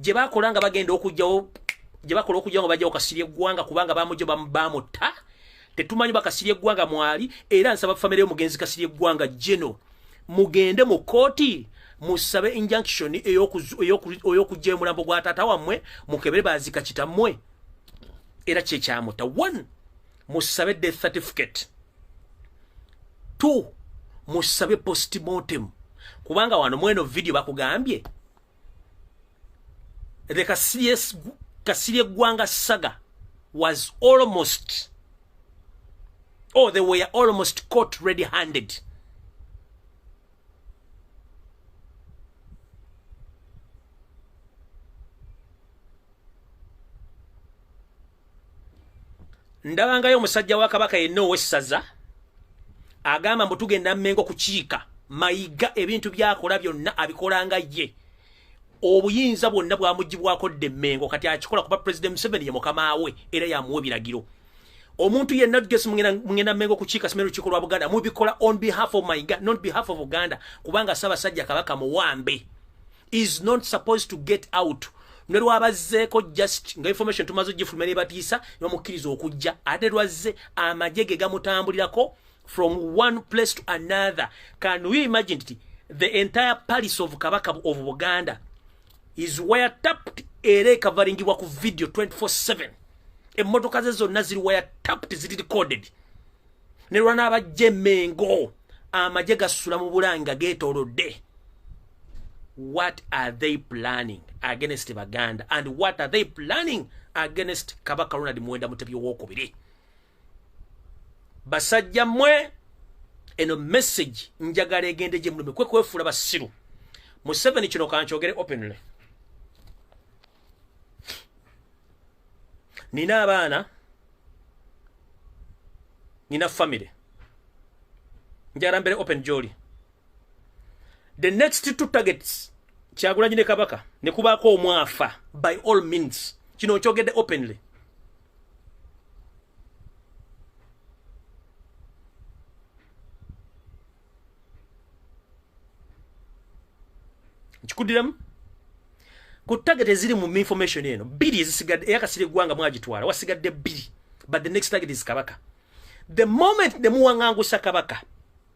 gye bakola nga bagenda okujjawo gye bakola okujjawo nga bajjawo Kasirye Gwanga kubanga bamujja bamutta tetumanyi Bakasirye Gwanga mwali era nsaba family y'omugenzi Kasirye Gwanga Geno mugende mu kooti musabe injunction eyokujja emulambo gwa taata wammwe mukebere bazika kitammwe era kye kyamuta. 1 musabe death certificate. 2 musabe postmortem kubanga wano mweno video bakugambye the Kasirye Kasirye Gwanga saga was almost, or they were almost caught ready-handed. Ndabangayo omusajja wa Kabaka yenna ow'essaza agamba mbu tugenda Mmengo kukiika mayiga ebintu byakola byonna abikolanga ye. Obuyinza bwonna bwamugibwako dde Mmengo kati akikola kuba President Museveni ye mukama we era yamuwa ebiragiro. Omuntu yenna tugese mungenda Mmengo kukiika Ssentebe w'Olukiiko lwa Buganda mubikola on behalf of Mayiga, not behalf of Uganda, kubanga Ssaabasajja Kabaka muwambe is not supposed to get out. Nolwabazzeeko just nga information tumaze gifulumira ebatiisa n'omukkiriza okujja ate lwazze amajege gamutambulirako from one place to another. Can we imagine it? The entire palace of Kabaka of Buganda is wiretapped era covering ku video 24/7. Emmotoka ze zonna ziri wiretapped, ziri recorded. Ne lwana abajje Mmengo amajje gasula mu Bulanga geetoolodde. What are they planning against Baganda, and what are they planning against Kabaka Ronald Muwenda Mutebi Owookubiri? Basajja mmwe eno message njagala egende gye mulume kwefuula basiru. Museveni kino kankyogere openly. Nina abaana, nina family. Njagala mbere open jolly. The next two targets, Kyagulanyi ne Kabaka, ne kubaako omwafa by all means. Kino nkyogedde openly. Nkikuddiramu? Ku target eziri mu information eno, bbiri ezisigadde eya Kasirye Gwanga mwagitwala, wasigadde bbiri. But the next target is Kabaka. The moment ne muwaŋŋangusa Kabaka,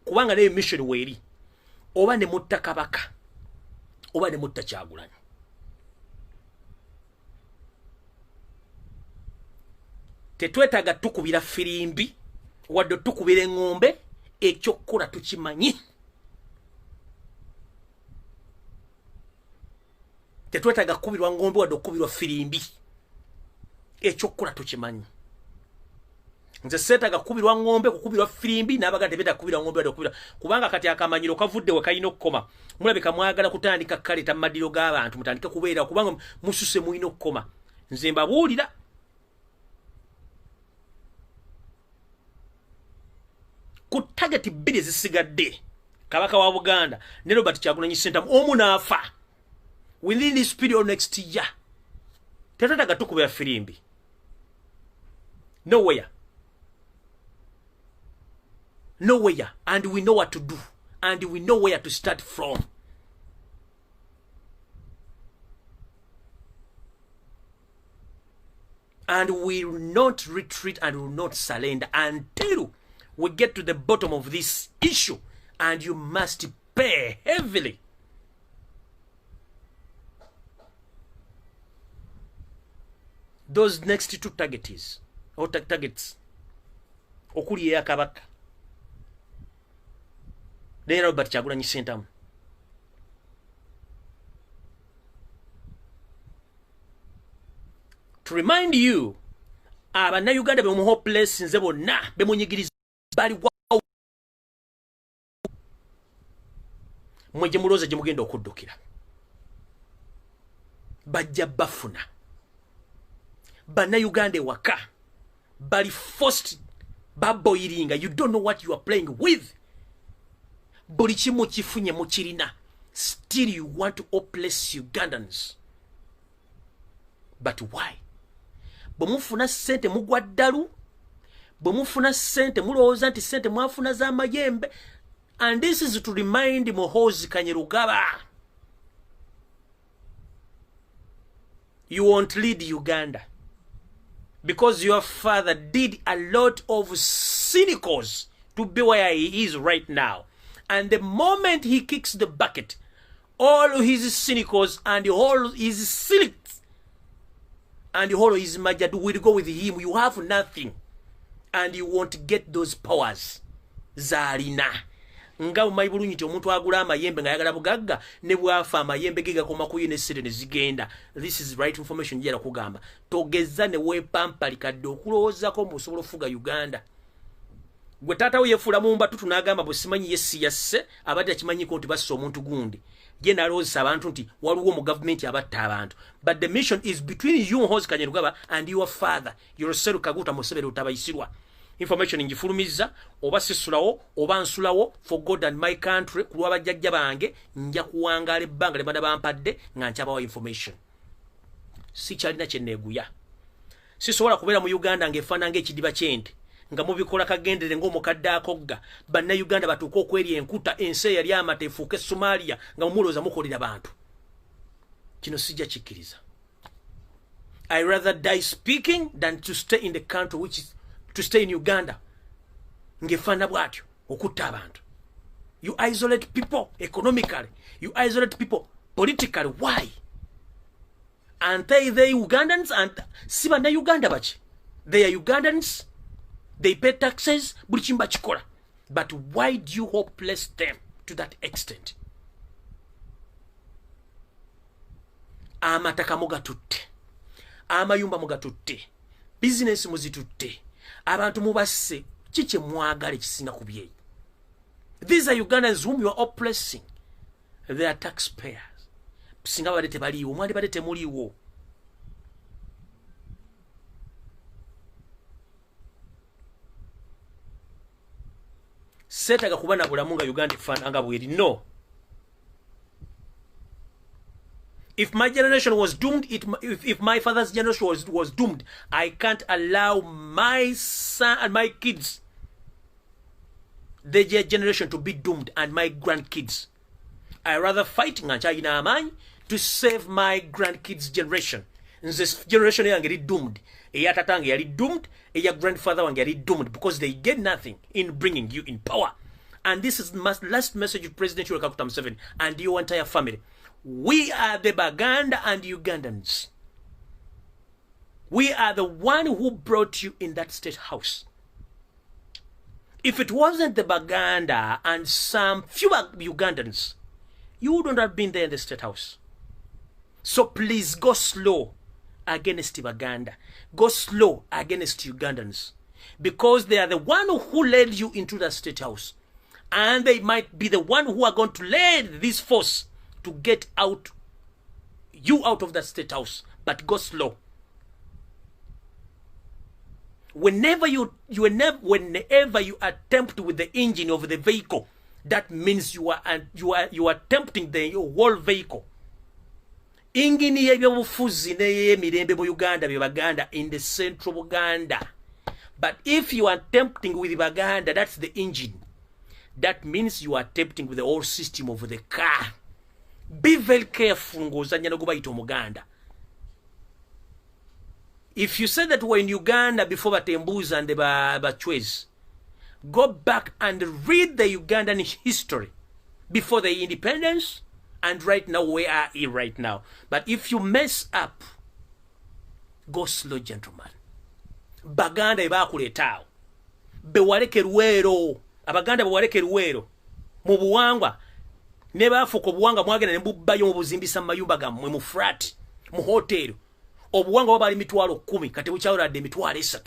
kubanga naye mission weeri, oba ne mutta Kabaka, oba ne mutta Kyagulanyi. Tetwetaaga tukubira firimbi, wadde tukubira eŋŋombe, ekyokukola tukimanyi. Tetwetaaga kubirwa ngombe wadde okubirwa firimbi, ekyokukola tukimanyi. Nze seetaaga kubirwa ngombe, kukubirwa firimbi, n'abaganda tebetaaga kubirwa ngombe wadde okubirwa, kubanga kati akamanyiro kavudde we kalina okukoma. Mulabika mwagala kutandika kaleeta maddiro g'abantu, mutandike kubeera kubanga mususe mulina okukoma. Nze mbabuulira. Ku target bbiri ezisigadde, Kabaka wa Buganda ne Robert Kyagulanyi Sentamu omu n'afa within this period next year. Tetwetaaga tukubira firimbi. Nowhere. Nowhere. And we know what to do. And we know where to start from. And we will not retreat and will not surrender until we get to the bottom of this issue. And you must pay heavily. Those next two targets, or targets, okuli eya Kabaka, ne Robert Kyagulanyi Sentamu. To remind you, Uganda be mu hopeless nze bonna be munyigiriza bali wa mwe gye mulooza gye mugenda okuddukira. Bajja bafuna. Uganda ewaka bali forced baboilinga. You don't know what you are playing with. Buli kimu kifunye mu kirina. Still you want to oppress Ugandans. But why? Bwemufuna ssente mugwa ddalu. Bwemufuna ssente mulowooza nti ssente mwafuna za mayembe. And this is to remind Muhoozi Kanyerugaba. You won't lead Uganda. Because your father did a lot of cynicals to be where he is right now. And the moment he kicks the bucket, all his cynicals and all his cynics and all his majadu will go with him. You have nothing. And you won't get those powers. Zalina. nga umayi bulungi nti omuntu agula amayembe nga yagala bugagga ne bwafa amayembe ge gakoma ku unesire ne zigenda. This is right information njera kugamba. Togeza ne wepampali kadde okulowoozako musobola ofuga Uganda. Gwe taata we yefuula mu mbatu tunagamba bwe simanyi yesi yasse abadde akimanyiko nti bassa omuntu gundi. Ye nalowoozesa abantu nti waliwo mu gavumenti abatta abantu. But the mission is between you Muhoozi Kainerugaba and your father. Yoroseru Kaguta Museveni utabayisirwa. Information ngifulumiza oba sisulawo oba nsulawo for God and my country kulwa bajjajja bange nja kuwangala ebbanga le bana bampadde nga nkyabawa information. Si kyalina kyenneeguya. Sisobola kubeera mu Uganda ng'efaana ng'ekidiba ky'ente nga mubikola kagendere ng'omukadde akogga banna Uganda batuuka okwerya enkuta ensi eyali amata efuuka Somalia nga mumulooza mukolera bantu. Kino sijja kikkiriza. I rather die speaking than to stay in the country which is to stay in Uganda. Ngefana bwatyo okutta abantu. You isolate people economically. You isolate people politically. Why? Aren't they Ugandans? And siba na Uganda bachi. They are Ugandans. They pay taxes. Bulichimba chikola. But why do you hopeless them to that extent? Amataka mugatutte. Amayumba mugatutte. Business muzitutte. Abantu mubasse chiche mwagale kisinga kubye. These are Ugandans whom you are oppressing. They are taxpayers. Singa badete baliwo, mwali badete muliwo. Setaga kubana bulamunga Uganda fan anga bweri. No. If my generation was doomed, if my father's generation was doomed, I can't allow my son and my kids, their generation, to be doomed and my grandkids. I rather fight to save my grandkids' generation. This generation is doomed. Your tatanga is doomed. Your grandfather is doomed because they get nothing in bringing you in power. And this is the last message of President Museveni and your entire family. We are the Baganda and Ugandans. We are the one who brought you in that state house. If it wasn't the Baganda and some few Ugandans, you wouldn't have been there in the state house. So please go slow against Baganda. Go slow against Ugandans. Because they are the one who led you into the state house. And they might be the one who are going to lead this force to get you out of the state house. But go slow. Whenever you attempt with the engine of the vehicle, that means you are attempting the whole vehicle. Ingini y'ebyobufuzi n'ey'emirembe mu Uganda be Baganda in the central Uganda. But if you are attempting with Baganda, that's the engine. That means you are attempting with the whole system of the car. Be very careful ng'ozannya n'ogubayita Omuganda. If you say that we're in Uganda before Batembuza and the Bachwez, go back and read the Ugandan history before the independence and right now where are we right now. But if you mess up, go slow, gentlemen. Baganda ibakuletao. Bewaleke ruwero. Abaganda bewaleke ruwero. Mu buwangwa. Neba afuko buwanga mwagena nembubayo mu buzimbisa mayumba gammwe mu frat, mu hotel. Obuwanga wabali mitwalo 10 kati bukyawuladde emitwalo 3.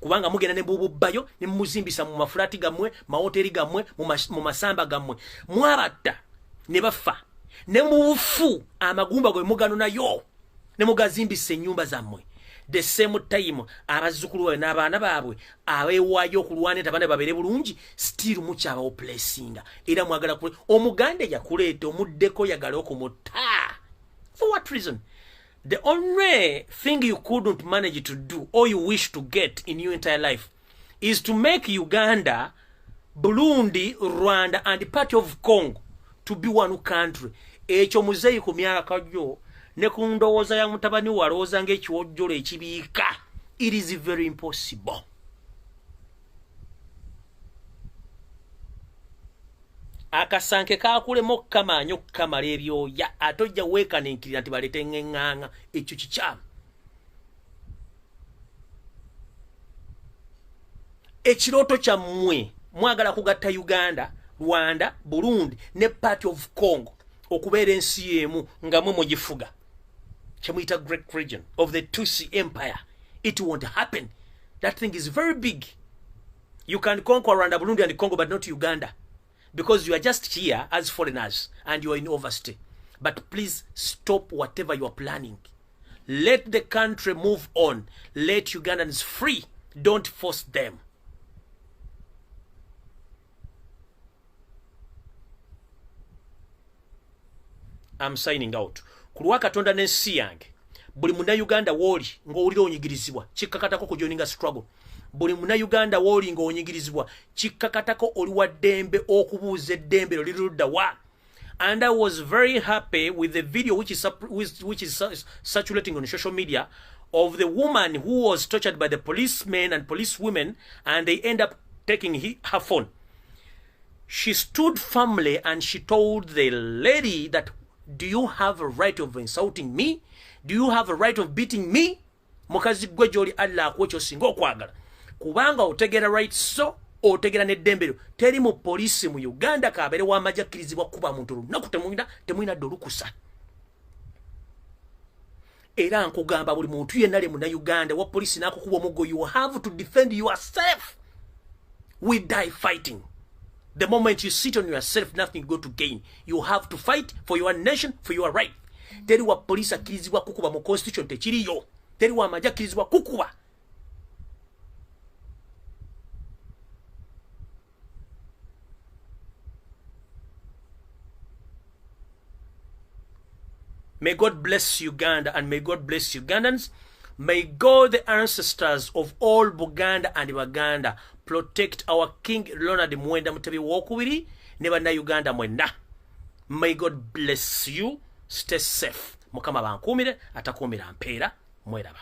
Kubanga mugenda ne bububayo ne muzimbisa mu maflati gammwe, ma hoteli gammwe, mu masamba gammwe. Mwabatta ne bafa. Ne mufu amagumba gwe mugano nayo. Ne mugazimbisa ennyumba zammwe. The same time abazzukulu bawe n'abaana baabwe abeewaayo okulwanira abaana babere bulungi still mukyaba oppressinga. Era mwagala kule Omuganda yakuleeta omuddeko yagala okumutta. For what reason? The only thing you couldn't manage to do or you wish to get in your entire life is to make Uganda, Burundi, Rwanda and part of Congo to be one country. Ekyo muzeyi ku myaka gyo ne ku ndowooza ya mutabani walowooza ng'ekiwojjolo ekibiika. It is very impossible. Akasanke kakulemo okukamanya okukamala ebyoya ate ojja weekaninkirira nti baleete ng'eŋŋaŋa. Ekyo kikyamu. Ekirooto kyammwe mwagala kugatta Uganda Rwanda, Burundi, ne part of Congo. Okubeera ensi yemu nga mwe mugifuga. Chamita great region of the Tutsi Empire. It won't happen. That thing is very big. You can conquer Rwanda, Burundi, and Congo, but not Uganda. Because you are just here as foreigners and you are in overstay. But please stop whatever you are planning. Let the country move on. Let Ugandans free. Don't force them. I'm signing out. Kulwa katonda n'ensi yange. Buli muna Uganda woli ng'owulira onyigirizibwa. Kikkakatako kujoininga struggle. Buli muna Uganda woli ng'onyigirizibwa. Kikkakatako oli wa ddembe okubuuza eddembe lirudda wa. And I was very happy with the video which is circulating on social media of the woman who was tortured by the policemen and policewomen, and they end up taking her phone. She stood firmly and she told the lady that, do you have a right of insulting me? Do you have a right of beating me? Mukazi gwe joli Allah akwecho singo kwagala. Kubanga otegera right so otegera neddembero. Teri mu police mu Uganda kabere wa majakirizibwa kuba muntu lunaku temwina dolukusa. Era nkugamba buli muntu yenale mu na Uganda wa police nako kuba mugo, you have to defend yourself. We die fighting. The moment you sit on yourself, nothing you go to gain. You have to fight for your nation, for your right. Teri wa police akirizibwa kukuba mu constitution tekiriyo. Teri wa majakirizibwa kukuba. May God bless Uganda and may God bless Ugandans. May God, the ancestors of all Buganda and Baganda, protect our King Leonard Mwenda Mutebi Wokubiri, never na Uganda mwenda. May God bless you. Stay safe. Mukama bankumire, atakumira mpera, mweraba.